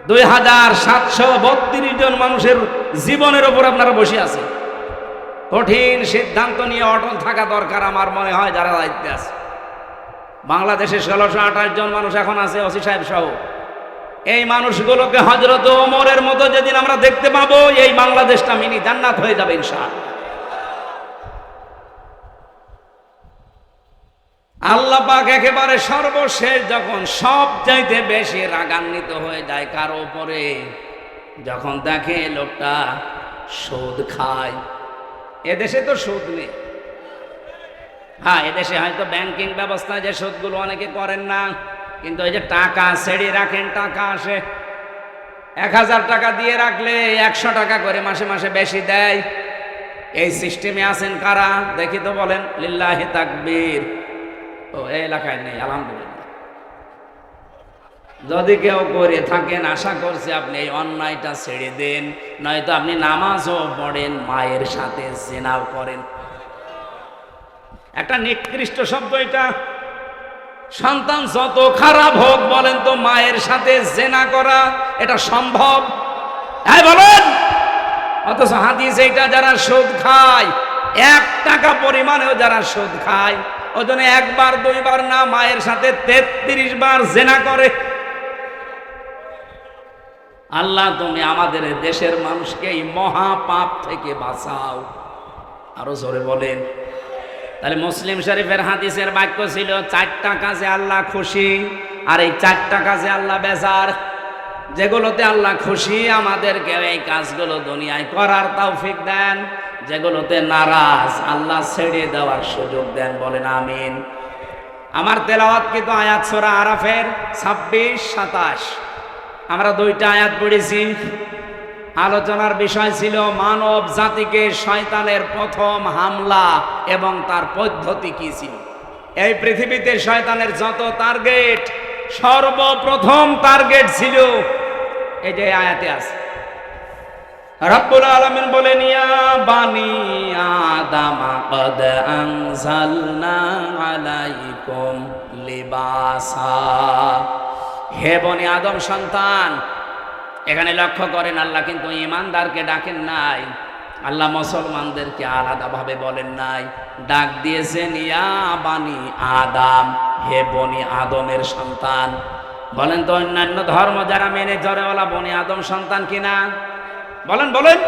2732 জন মানুষের জীবনের ওপর আপনারা বসে আছেন। কঠিন সিদ্ধান্ত নিয়ে অটল থাকা দরকার আমার মনে হয় যারা দায়িত্বে আছে। বাংলাদেশে 1628 জন মানুষ এখন আছে ওসি সাহেব সহ। এই মানুষগুলোকে হযরত ওমরের মতো যেদিন আমরা দেখতে পাবো, এই বাংলাদেশটা মিনি জান্নাত হয়ে যাবে ইনশাআল্লাহ। আল্লাহ পাক একেবারে সর্বশেষ যখন সব চাইতে বেশি রাগান্বিত হয়ে যায় কারো উপরে, যখন দেখে লোকটা সুদ খায়। এদেশে তো সুদ নেই, হ্যাঁ এদেশে হয়তো ব্যাংকিং ব্যবস্থায় যে সুদগুলো অনেকে করেন না, কিন্তু এই যে টাকা ছেড়ে রাখেন, টাকা আসে 1000 টাকা দিয়ে রাখলে 100 টাকা করে মাসে মাসে বেশি দেয়। এই সিস্টেমে আছেন কারা দেখি তো বলেন? লিল্লাহি তাকবীর। ও এই এলাকায় নেই আলহামদুলিল্লাহ। যদি কেউ করে থাকেন আশা করছি আপনি এই অন্যায়টা ছেড়ে দেন, নয়তো আপনি নামাজও পড়েন, মায়ের সাথে জিনাও করেন। একটা নিকৃষ্ট শব্দ এটা। সন্তান যত খারাপ হোক বলেন তো, মায়ের সাথে জিনা করা এটা সম্ভব? হ্যাঁ বলেন। অথচ হাদিস এইটা, যারা সুদ খায় 1 টাকা পরিমাণেও যারা সুদ খায়, ওই জন্য 1 বার 2 বার না, মায়ের সাথে 33 বার জিনা করে। আল্লাহ তুমি আমাদের দেশের মানুষকে এই মহা পাপ থেকে বাঁচাও। আরো জোরে বলেন। তাহলে মুসলিম শরীফের হাদিসের বাক্য ছিল 4টা কাজে আল্লাহ খুশি, আর এই 4টা কাজে আল্লাহ বেজার। যেগুলোতে আল্লাহ খুশি আমাদেরকে এই কাজগুলো দুনিয়ায় করার তৌফিক দেন, যেগুলোতে নারাজ আল্লাহ ছেড়ে দেওয়ার সুযোগ দেন। বলেন আমিন। আমার তেলাওয়াত কিন্তু আয়াত সূরা আরাফের 26-27 আমরা 2টা আয়াত পড়েছি। আলোচনার বিষয় ছিল মানব জাতিকে শয়তানের প্রথম হামলা এবং তার পদ্ধতি কি ছিল। এই পৃথিবীতে শয়তানের যত টার্গেট, সর্বপ্রথম টার্গেট ছিল এই যে আয়াতে আছে। রব্বুল আলামিন বলেন, ইয়া বানি আদম ক্বাদ আনজালনা আলাইকুম লিবাসা। হে বনি আদম সন্তান, এখানে লক্ষ্য করেন আল্লাহ কিন্তু ঈমানদারকে ডাকেন নাই, আল্লাহ মুসলমানদেরকে আলাদাভাবে বলেন নাই, ডাক দিয়েছেন ইয়া বানি আদম, হে বনি আদমের সন্তান। বলেন তো অন্যান্য ধর্ম যারা মেনে চলেওয়ালা বনি আদম সন্তান কিনা? বলেন বলেন।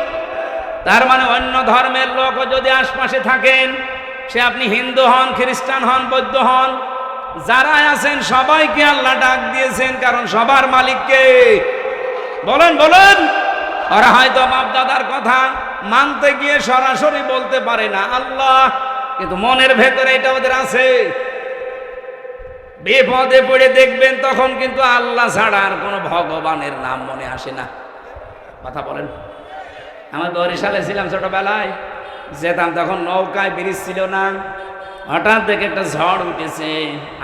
তার মানে অন্য ধর্মের লোক যদি আশপাশে থাকেন, সে আপনি হিন্দু হন, খ্রিস্টান হন, বৌদ্ধ হন, যারা আছেন সবাইকে আল্লাহ ডাক দিয়েছেন, কারণ সবার মালিককে। বলেন বলেন। ওরা হয়তো বাপ দাদার কথা মানতে গিয়ে সরাসরি বলতে পারে না আল্লাহ, কিন্তু মনের ভেতরে এটা ওদের আছে। বিপদে পড়ে দেখবেন তখন কিন্তু আল্লাহ ছাড়া আর কোনো ভগবানের নাম মনে আসে না। কথা বলেন। আমার বরিশালে ছিলাম ছোটবেলায়, যেতাম তখন নৌকায় ব্রিজ ছিল না, হঠাৎ দেখে একটা ঝড় উঠেছে।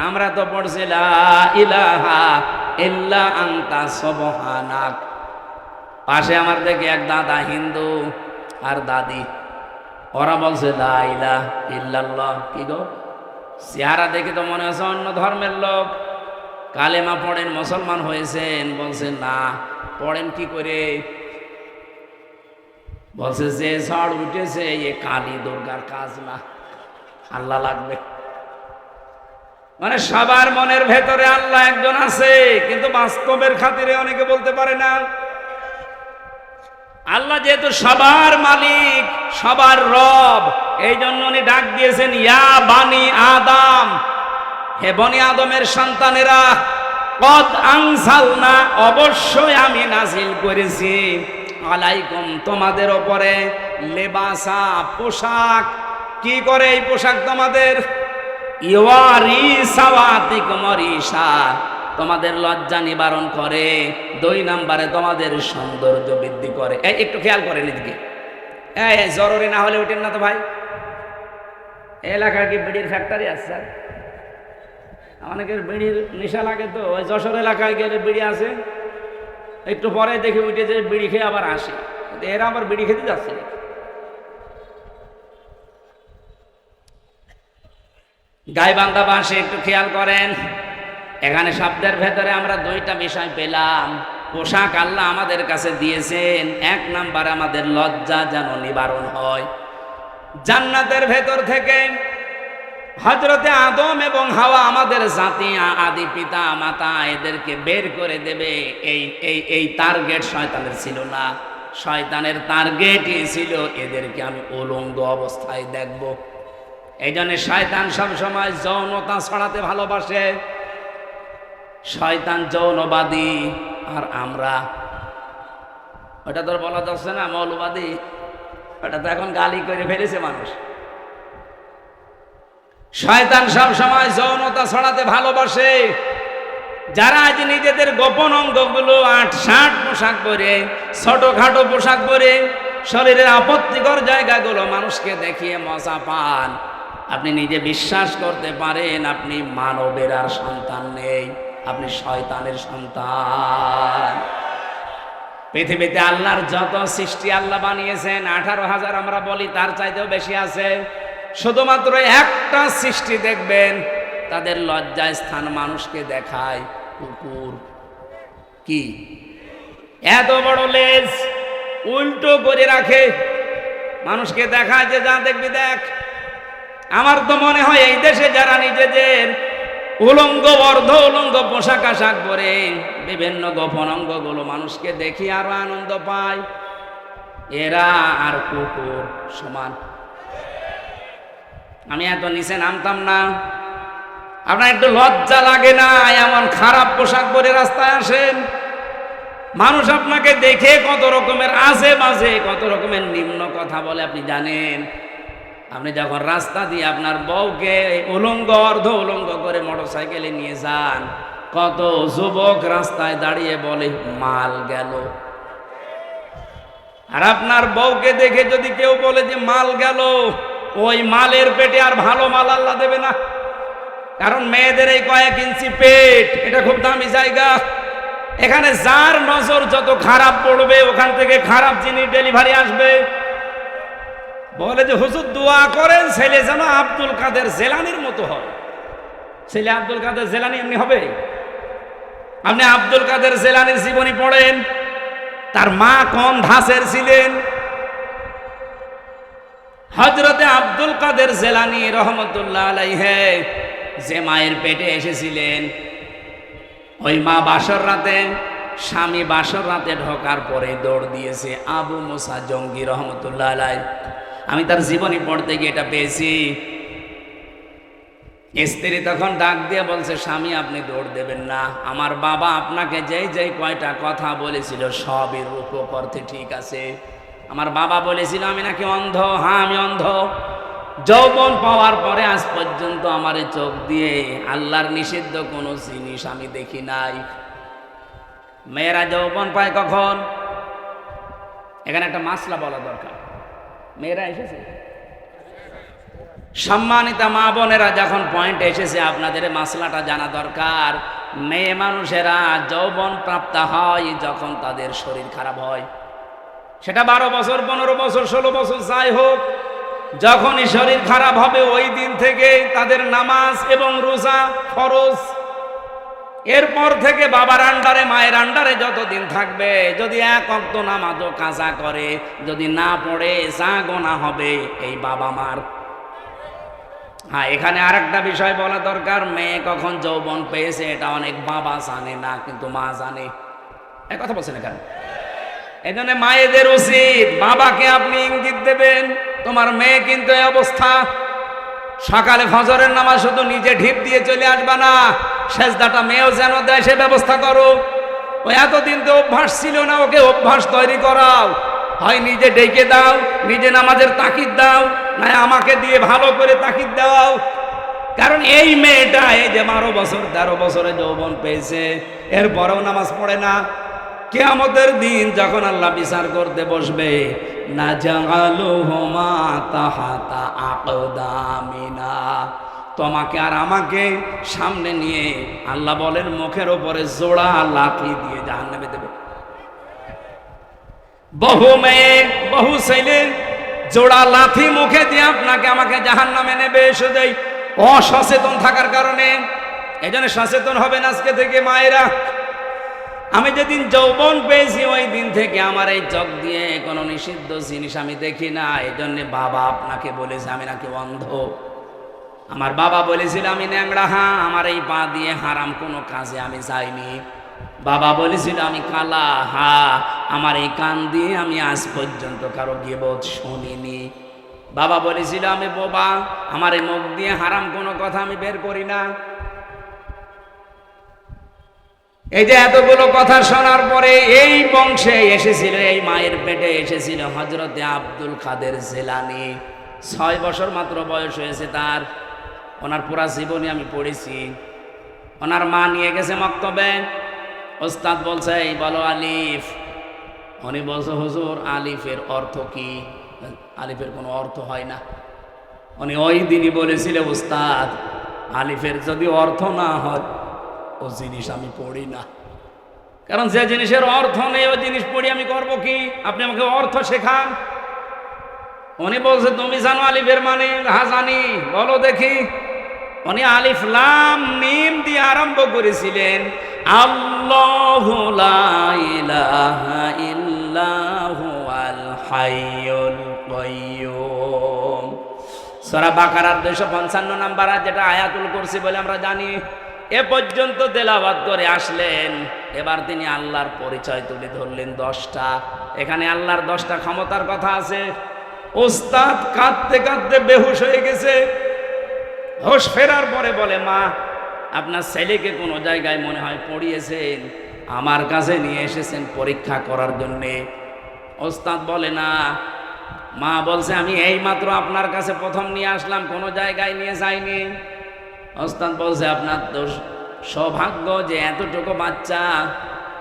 আমরা তো পড়ছি লা ইলাহা ইল্লা আনতা সুবহানাক। পাশে আমার দেখে এক দাদা হিন্দু আর দাদি, ওরা বলছে লা ইলাহা ইল্লাল্লাহ। কি গো, চেহারা দেখে তো মনে হচ্ছে অন্য ধর্মের লোক। কালেমা পড়েন, মুসলমান হয়েছেন? বলছে না। পড়েন কি করে? বলছে যে ঝড় উঠেছে এ কালী দুর্গার কাজ না, আল্লাহ লাগবে। মানে সবার মনের ভেতরে আল্লাহ একজন আছে, কিন্তু বাস্তবের খাতিরে অনেকে বলতে পারে না। আল্লাহ যেহেতু সবার মালিক, সবার রব, এই জন্য উনি ডাক দিয়েছেন ইয়া বানি আদম, হে বনি আদমের সন্তানেরা, কদ আনজালনা, অবশ্যই আমি নাজিল করেছি, আলাইকুম, তোমাদের উপরে, লেবাসা, পোশাক। কি করে এই পোশাক তোমাদের? ইওয়ারি সাওয়াতিকুম রিসা, তোমাদের লজ্জা নিবারণ করে। 2 নম্বরে তোমাদের সৌন্দর্য বৃদ্ধি করে। এই একটু খেয়াল করেন এদিকে। এই জরুরি না হলে উঠেন না তো ভাই। এলাকার কি বিড়ির ফ্যাক্টরি আছে স্যার? অনেকের বিড়ির নেশা লাগে, তো ওই যশোর এলাকায় গেলে বিড়ি আছে, একটু পরে দেখে উঠে যে বিড়ি খেয়ে আবার আসে। এরা আবার বিড়ি খেতে যাচ্ছে না। গাইবান্ধা বাসে একটু খেয়াল করেন, এখানে শব্দের ভেতরে আমরা 2টা বিষয় পেলাম। পোশাক আল্লাহ আমাদের কাছে দিয়েছেন, এক নাম্বার আমাদের লজ্জা যেন নিবারণ হয়। জান্নাতের ভেতর থেকে হযরতে আদম এবং হাওয়া আমাদের জাতি আদি পিতা মাতা এদেরকে বের করে দেবে, এই টার্গেট শয়তানের ছিল না। শয়তানের টার্গেটই ছিল এদেরকে আমি উলঙ্গ অবস্থায় দেখব। এই জন্য শয়তান সবসময় যৌনতা ছড়াতে ভালোবাসে। শয়তান যৌনবাদী, আর আমরা ওটা তোর বলা যাচ্ছে না মৌলবাদী, ওটা তো এখন গালি করে ফেলেছে মানুষ। শয়তান সব সময় যৌনতা ছড়াতে ভালোবাসে। যারা আজ নিজেদের গোপন অঙ্গগুলো ৮-৬০ পোশাক পরে, ছোটখাটো পোশাক পরে, শরীরের আপত্তিকর জায়গাগুলো মানুষকে দেখিয়ে মজা পান, আপনি নিজে বিশ্বাস করতে পারেন আপনি মানবের আর সন্তান নেই, আপনি শয়তানের সন্তান। পৃথিবীতে আল্লাহর যত সৃষ্টি আল্লাহ বানিয়েছেন 18,000 আমরা বলি, তার চাইতেও বেশি আছে। শুধুমাত্র একটা সৃষ্টি দেখবেন তাদের লজ্জায় স্থান মানুষকে দেখায়, কুকুর। কি এত বড় লেজ উল্টো করে রাখে, মানুষকে দেখায় যে যা দেখবি দেখ। আমার তো মনে হয় এই দেশে যারা নিজেদের উলঙ্গ অর্ধ উলঙ্গ পোশাক আশাক পরে বিভিন্ন গোপন অঙ্গগুলো মানুষকে দেখি আরো আনন্দ পায়, এরা আর কুকুর সমান। আমি এত নিচে নামতাম না। আপনার একটু লজ্জা লাগে না এমন খারাপ পোশাক পরে রাস্তায় আসেন? মানুষ আপনাকে দেখে কত রকমের আজে বাজে, কত রকমের নিম্ন কথা বলে আপনি জানেন? আপনি যখন রাস্তা দিয়ে আপনার বউকে উলঙ্গ অর্ধ উলঙ্গ করে মোটরসাইকেলে নিয়ে যান, কত যুবক রাস্তায় দাঁড়িয়ে বলে মাল গেল। আর আপনার বউকে দেখে যদি কেউ বলে যে মাল গেল, ওই মালের পেটে আর ভালো মাল আল্লাহ দেবে না। কারণ মেয়েদের এই কয়েক ইঞ্চি পেট, এটা খুব দামি জায়গা। এখানে যার নজর যত খারাপ পড়বে, ওখান থেকে খারাপ জিনিস ডেলিভারি আসবে। বলে যে হুজুর দোয়া করেন ছেলে যেন আব্দুল কাদের জেলানির মতো হয়। ছেলে আব্দুল কাদের জেলানি এমনি হবে? আপনি আব্দুল কাদের জেলানির জীবনী পড়েন, তার মা কোন ধাঁচের ছিলেন। হযরতে আব্দুল কাদের জেলানি রহমতুল্লাহ আলাইহি যে মায়ের পেটে এসেছিলেন, ওই মা বাসর রাতে, স্বামী বাসর রাতে ঢোকার পরে দৌড় দিয়েছে আবু মুসা জঙ্গি রহমতুল্লাহ আলাইহি। আমি তার জীবনী পড়তে গিয়ে এটা পেয়েছি। স্ত্রী তখন ডাক দিয়ে বলছে, স্বামী আপনি দৌড় দেবেন না, আমার বাবা আপনাকে যেই যেই কয়টা কথা বলেছিল সবই রূপক অর্থে ঠিক আছে। আমার বাবা বলেছিল আমি নাকি অন্ধ। হ্যাঁ আমি অন্ধ। যৌবন পাওয়ার পরে আজ পর্যন্ত আমার চোখ দিয়ে আল্লাহর নিষিদ্ধ কোনো জিনিস আমি দেখি নাই। মেয়েরা যৌবন পায় কখন? এখানে একটা মাসলা বলা দরকার। মেয়েরা এসেছে, সম্মানিতা মা বোনেরা, যখন পয়েন্ট এসেছে আপনাদের মাসলাটা জানা দরকার। মেয়ে মানুষেরা যৌবন প্রাপ্ত হয় যখন তাদের শরীর খারাপ হয়। সেটা 12 বছর, 15 বছর, 16 বছর যাই হোক, যখনই শরীর খারাপ হবে ওই দিন থেকে তাদের নামাজ এবং রোজা ফরজ। এরপর থেকে বাবার আন্ডারে মায়ের আন্ডারে যতদিন থাকবে, যদি এক ওয়াক্ত নামাজও কাজা করে, যদি না পড়ে যা গোনা হবে এই বাবা মার। হ্যাঁ, এখানে আরেকটা বিষয় বলা দরকার, মেয়ে কখন যৌবন পেয়েছে এটা অনেক বাবা জানে না, কিন্তু মা জানে। এক কথা বলছেন এখানে। এই জন্য মায়েদের উচিত বাবাকে আপনি ইঙ্গিত দেবেন, তোমার মেয়ে কিন্তু এই অবস্থা। সকালে ফজরের নামাজ শুধু নিজে ঢিপ দিয়ে চলে আসবা না, সেজদাটা মেয়েও যেন দেয় সে ব্যবস্থা করো। ওই এতদিন তো অভ্যাস ছিল না, ওকে অভ্যাস তৈরি করাও। হয় নিজে ডেকে দাও, নিজে নামাজের তাকিদ দাও, না আমাকে দিয়ে ভালো করে তাকিদ দাও। কারণ এই মেয়েটা এই যে 12 বছর 13 বছরে যৌবন পেয়েছে, এরপরেও নামাজ পড়ে না। কিয়ামতের দিন যখন আল্লাহ বিচার করতে বসবে, না জাগালুহুমা তাহাতা আকদামিনা, তোমাকে আর আমাকে সামনে নিয়ে আল্লাহ বলেন মুখের উপরে জোড়া লাথি দিয়ে জাহান্নামে দেবে। বহু মেয়ে বহু ছেলে জোড়া লাথি মুখে দিয়ে আপনাকে আমাকে জাহান্নামে নেবে, শুধু অসচেতন থাকার কারণে। এই জন্য সচেতন হবেন আজকে থেকে মায়েরা। আমি যেদিন যৌবন পেয়েছি ওই দিন থেকে আমার এই চোখ দিয়ে কোনো নিষিদ্ধ জিনিস আমি দেখি না। এই জন্যে বাবা আপনাকে বলেছে আমি নাকি অন্ধ। আমার বাবা বলেছিল আমি ন্যাংরা, হ্যাঁ। আমার এই পা দিয়ে হারাম কোনো কাজে আমি যাইনি। বাবা বলেছিল আমি কালা, হ্যাঁ। আমার এই কান দিয়ে আমি আজ পর্যন্ত কারো গীবত শুনিনি। বাবা বলেছিল আমি বোবা, আমার এই মুখ দিয়ে হারাম কোনো কথা আমি বের করি না। এই যে এতগুলো কথা শোনার পরে এই বংশে এসেছিল, এই মায়ের পেটে এসেছিল হযরতে আব্দুল কাদের জিলানী। 6 বছর মাত্র বয়স হয়েছে তার। ওনার পুরা জীবনী আমি পড়েছি। ওনার মা নিয়ে গেছে মক্তবে। ওস্তাদ বলছে এই বলো আলিফ। উনি বলছে হুজুর আলিফের অর্থ কি? আলিফের কোনো অর্থ হয় না। উনি ওই দিনই বলেছিল ওস্তাদ আলিফের যদি অর্থ না হয় ও জিনিস আমি পড়ি না। কারণ যে জিনিসের অর্থ নেই ওই জিনিস পড়ি আমি করব কি? আপনি আমাকে অর্থ শেখান। উনি বলছে তুমি জানো আলিফের মানে? হ্যাঁ জানি। বলো দেখি। উনি আলিফ লাম মিম দিয়ে আরম্ভ করেছিলেন আল্লাহু লা ইলাহা ইল্লাহু আল হাইয়ুল কাইয়্যুম। সূরা বাকারার 255 নাম্বার যেটা আয়াতুল কুরসি বলে আমরা জানি। এ পর্যন্ত তেলাওয়াত করে আসলেন। এবার তিনি আল্লাহর পরিচয় তুলে ধরলেন 10টা। এখানে আল্লাহর 10টা ক্ষমতার কথা আছে। ওস্তাদ কাঁদতে কাঁদতে বেহুশ হয়ে গেছে। হোশ ফেরার পরে বলে মা আপনার ছেলেকে কোনো জায়গায় মনে হয় পড়িয়েছেন, আমার কাছে নিয়ে এসেছেন পরীক্ষা করার জন্যে। ওস্তাদ বলে না। মা বলছে আমি এইমাত্র আপনার কাছে প্রথম নিয়ে আসলাম, কোনো জায়গায় নিয়ে যাইনি। ওস্তাদ বলছে আপনার তো সৌভাগ্য যে এতটুকু বাচ্চা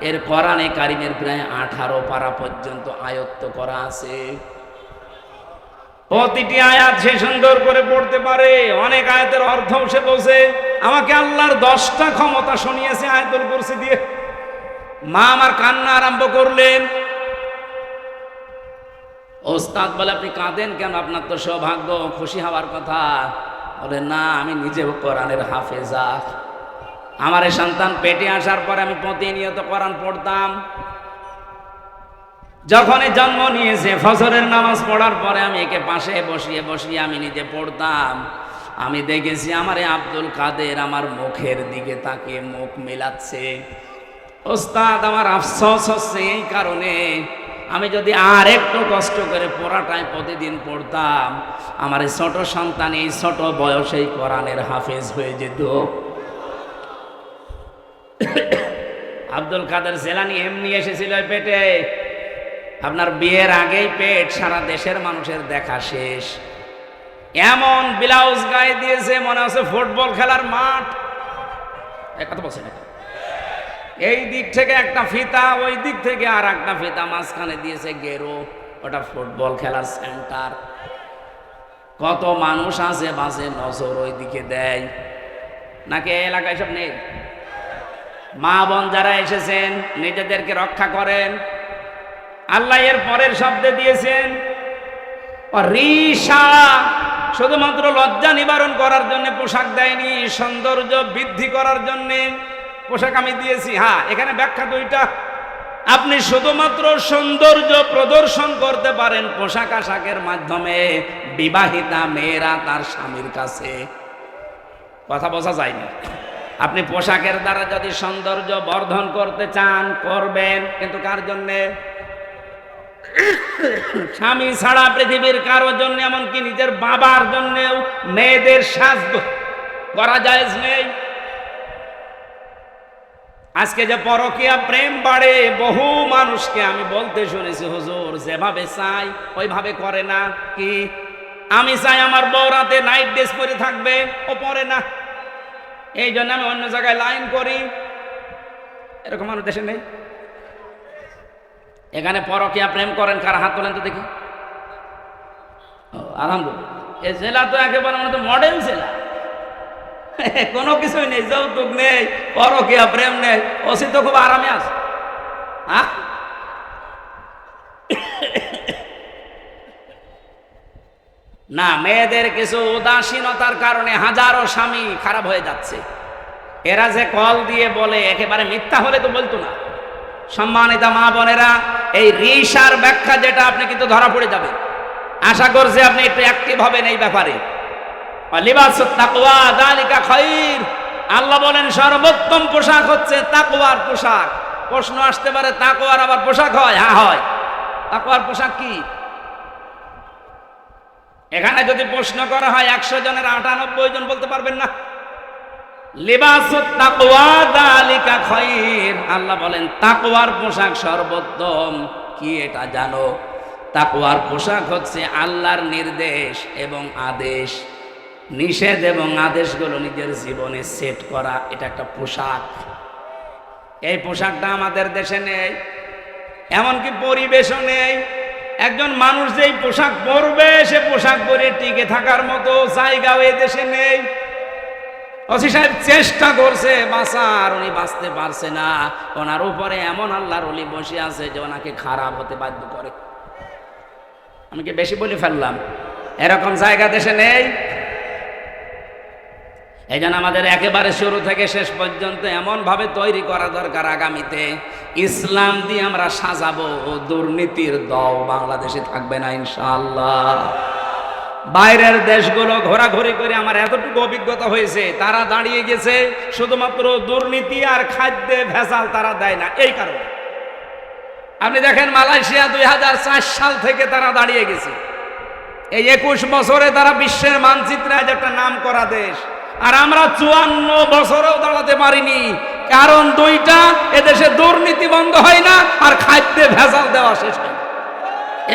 এর কোরআনে কারিমের প্রায় 18 পারা পর্যন্ত আয়ত্ত করা আছে। প্রতিটি আয়াত সে সুন্দর করে পড়তে পারে। অনেক আয়াতের অর্থ সে বোঝে। আমাকে আল্লাহর 10টা ক্ষমতা শুনিয়েছে আয়াতুল কুরসি দিয়ে। মা আমার কান্না আরম্ভ করলেন। ওস্তাদ বলে আপনি কাঁদেন কেন? আপনার তো সৌভাগ্য, খুশি হওয়ার কথা। বলে না আমি নিজেও কোরআনের হাফেজা। আমার এই সন্তান পেটে আসার পরে আমি প্রতিনিয়ত কোরআন পড়তাম। যখন জন্ম নিয়েছে ফজরের নামাজ পড়ার পরে আমি একে পাশে বসিয়ে বসিয়ে আমি নিজে পড়তাম। আমি দেখেছি আমারে আব্দুল কাদের আমার মুখের দিকে তাকিয়ে মুখ মেলাচ্ছে। ওস্তাদ আমার আফসোস হচ্ছে এই কারণে আমি যদি আর একটু কষ্ট করে পড়াটাই প্রতিদিন পড়তাম আমার এই ছোট সন্তান এই ছোট বয়সেই কোরআনের হাফেজ হয়ে যেত। আব্দুল কাদের জিলানী এমনি এসেছিল পেটে। আপনার বিয়ের আগেই পেট সারা দেশের মানুষের দেখা শেষ। এমন ব্লাউজ গায়ে দিয়েছে মনে হচ্ছে ফুটবল খেলার মাঠ। কথা বলছেন এই দিক থেকে একটা ফিতা, ওই দিক থেকে আর একটা ফিতা, মাঝখানে দিয়েছে গেরো। ওটা ফুটবল খেলার সেন্টার। কত মানুষ আছে বাসে নজর ওই দিকে দেয় নাকি এই এলাকায় সব নেই? মা বোন যারা এসেছেন নিজেদেরকে রক্ষা করেন। আল্লাহ এর পরের শব্দে দিয়েছেন রিশা। শুধুমাত্র লজ্জা নিবারণ করার জন্য পোশাক দেয়নি, সৌন্দর্য বৃদ্ধি করার জন্য পোশাক আমি দিয়েছি। হ্যাঁ এখানে ব্যাখ্যা দুইটা। আপনি শুধুমাত্র সৌন্দর্য প্রদর্শন করতে পারেন পোশাক আশাকের মাধ্যমে। বিবাহিতা মেয়েরা তার স্বামীর কাছে, কথা বোঝা যায়নি। আপনি পোশাকের দ্বারা যদি সৌন্দর্য বর্ধন করতে চান করবেন, কিন্তু কার জন্যে? স্বামী ছাড়া পৃথিবীর কারোর জন্য, এমনকি নিজের বাবার জন্যেও মেয়েদের সাজ করা জায়েজ নেই। আজকে যে পরকীয়া প্রেম বাড়ে, বহু মানুষকে আমি বলতে শুনেছি হুজুর যেভাবে চাই ওইভাবে করে না। কি আমি চাই আমার বউ রাতে নাইট ড্রেস পরে থাকবে, ও পরে না। এই জন্য আমি অন্য জায়গায় লাইন করি। এরকম মানুষ দেশে নেই। এখানে পরকীয়া প্রেম করেন কারা? হাত তোলেন তো দেখি। আলহামদুলিল্লাহ। এই জেলা তো একেবারে মডেল জেলা। কোনো কিছুই নেই, যৌতুক নেই, পরকীয়া প্রেম নেই, ওসি তো খুব আরামে আছে। হ্যাঁ না, মেয়েদের কিছু উদাসীনতার কারণে হাজারো স্বামী খারাপ হয়ে যাচ্ছে। এরা যে কল দিয়ে বলে একেবারে মিথ্যা হলে তো বলতো না। সম্মানিত মা বোনেরা, এই রিশার ব্যাখ্যা যেটা আপনি কিন্তু ধরা পড়ে যাবেন। আশা করছি আপনি একটু অ্যাক্টিভ হবেন এই ব্যাপারে। লিবাসুত তাকওয়া যালিকা খায়র, আল্লাহ বলেন সর্বোত্তম পোশাক হচ্ছে তাকওয়ার পোশাক। প্রশ্ন আসতে পারে, তাকওয়ার আবার পোশাক হয়? হ্যাঁ হয়। তাকওয়ার পোশাক কি? এখানে যদি প্রশ্ন করা হয় 100 জনের 98 জন বলতে পারবেন না। লিবাসুত তাকওয়া যালিকা খায়র, আল্লাহ বলেন তাকওয়ার পোশাক সর্বোত্তম। কি এটা জানো? তাকওয়ার পোশাক হচ্ছে আল্লাহর নির্দেশ এবং আদেশ, নিষেধ এবং আদেশগুলো নিজের জীবনে সেট করা, এটা একটা পোশাক। এই পোশাকটা আমাদের দেশে নেই, এমনকি পরিবেশও নেই। একজন মানুষ যেই পোশাক পরবে, সে পোশাক পরে টিকে থাকার মতো জায়গাও এই দেশে নেই। ওসি সাহেব চেষ্টা করছে বাঁচার, উনি বাঁচতে পারছে না। ওনার উপরে এমন আল্লাহর ওলি বসে আছে যে ওনাকে খারাপ হতে বাধ্য করে। আমি কি বেশি বলে ফেললাম? এরকম জায়গা দেশে নেই। এই জন্য আমাদের একেবারে শুরু থেকে শেষ পর্যন্ত এমন ভাবে তৈরি করা দরকার, আগামীতে ইসলাম দিয়ে আমরা সাজাবো, দুর্নীতির দল বাংলাদেশে থাকবে না ইনশাআল্লাহ। বাইরের দেশগুলো ঘোরাঘুরি করে আমার এতটুকু অভিজ্ঞতা হয়েছে, তারা দাঁড়িয়ে গেছে শুধুমাত্র দুর্নীতি আর খাদ্যে ভেজাল তারা দেয় না, এই কারণে। আপনি দেখেন মালয়েশিয়া 2004 সাল থেকে তারা দাঁড়িয়ে গেছে। এই 21 বছরে তারা বিশ্বের মানচিত্রে আজ একটা নাম করা দেশ। আর আমরা 54 বছরেও দাঁড়াতে পারিনি। কারণ দুইটা, এদেশে দুর্নীতি বন্ধ হয় না আর খাদ্যে ভেজাল দেওয়া শেষ হয় না।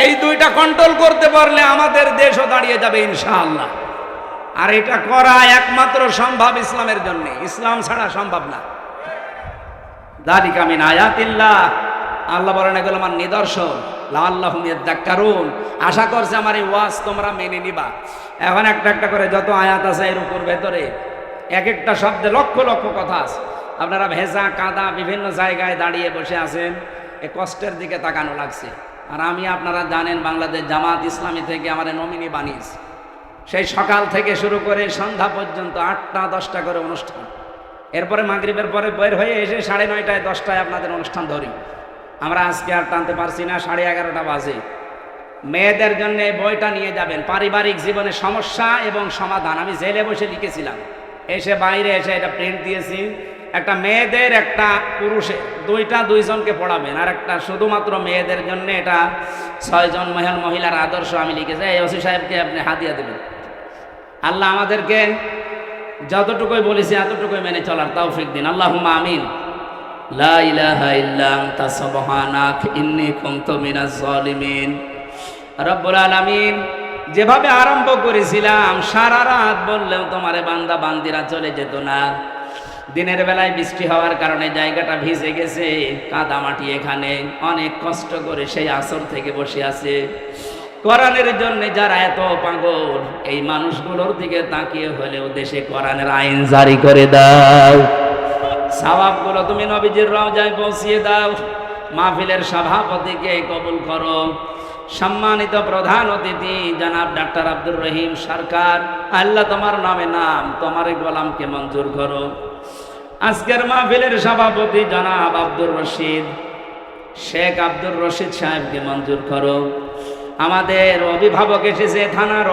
এই দুইটা কন্ট্রোল করতে পারলে আমাদের দেশও দাঁড়িয়ে যাবে ইনশাআল্লাহ। আর এটা করা একমাত্র সম্ভব ইসলামের জন্য, ইসলাম ছাড়া সম্ভব না। যালিকা মিন আয়াতিল্লাহ, আল্লাহ বলেন এগুলো আমার নিদর্শন। লাআল্লাহুম ইয়াযাক্কারুন, আশা করছে আমার এই ওয়াজ তোমরা মেনে নিবা। এখন একটা একটা করে যত আয়াত আছে এর উপর ভেতরে এক একটা শব্দে লক্ষ লক্ষ কথা আছে। আপনারা ভেজা কাদা বিভিন্ন জায়গায় দাঁড়িয়ে বসে আছেন, এ কষ্টের দিকে তাকানো লাগছে। আর আমি, আপনারা জানেন, বাংলাদেশ জামাত ইসলামী থেকে আমার নমিনি বানিয়েছি। সেই সকাল থেকে শুরু করে সন্ধ্যা পর্যন্ত 8টা 10টা করে অনুষ্ঠান। এরপরে মাগরিবের পরে বের হয়ে এসে 9:30টায় 10টায় আপনাদের অনুষ্ঠান ধরি। আমরা আজকে আর টানতে পারছি না, 11:30টা বাজে। মেয়েদের জন্য বইটা নিয়ে যাবেন, পারিবারিক জীবনের সমস্যা এবং সমাধান। আমি জেলে বসে লিখেছিলাম, এসে বাইরে এসে এটা প্রিন্ট দিয়েছি। একটা মেয়েদের, একটা পুরুষের, দুইজনকে পড়াবেন। আর একটা শুধুমাত্র মেয়েদের জন্য, এটা 6 জন মহিলার আদর্শ আমি লিখেছি। এই ওসি সাহেবকে আপনি হাদিয়া দেবেন। আল্লাহ আমাদেরকে যতটুকুই বলেছি এতটুকুই মেনে চলার তৌফিক দিন, আল্লাহুম্মা আমিন। লা ইলাহা ইল্লা আনতা সুবহানাক ইন্নী কুনতু মিনাজ জালিমিন। রব্বুল আলামিন, যেভাবে আরম্ভ করেছিলাম, সারা রাত বললেও তোমারে বান্দা বান্দিরা চলে যেত না। দিনের বেলায় বৃষ্টি হওয়ার কারণে জায়গাটা ভিজে গেছে, কাদা মাটি। এখানে অনেক কষ্ট করে সেই আসর থেকে বসে আছে কোরআনের জন্য যারা এত পাগল, এই মানুষগুলোর দিকে তাকিয়ে হলেও দেশে কোরআনের আইন জারি করে দাও। সওয়াবগুলো তুমি নবীজির রওজায় পৌঁছিয়ে দাও। মাহফিলের সভাপতিকে কবুল করো। সম্মানিত প্রধান অতিথি জনাব ডাক্তার আব্দুর রহিম সরকার, আল্লাহ তোমার নামে নাম, তোমার গোলামকে মঞ্জুর করো। আজকের মাহফিলের সভাপতি জনাব আব্দুর রশিদ, শেখ আব্দুর রশিদ সাহেবকে মঞ্জুর করো। আমাদের অভিভাবক এসেছে, থানার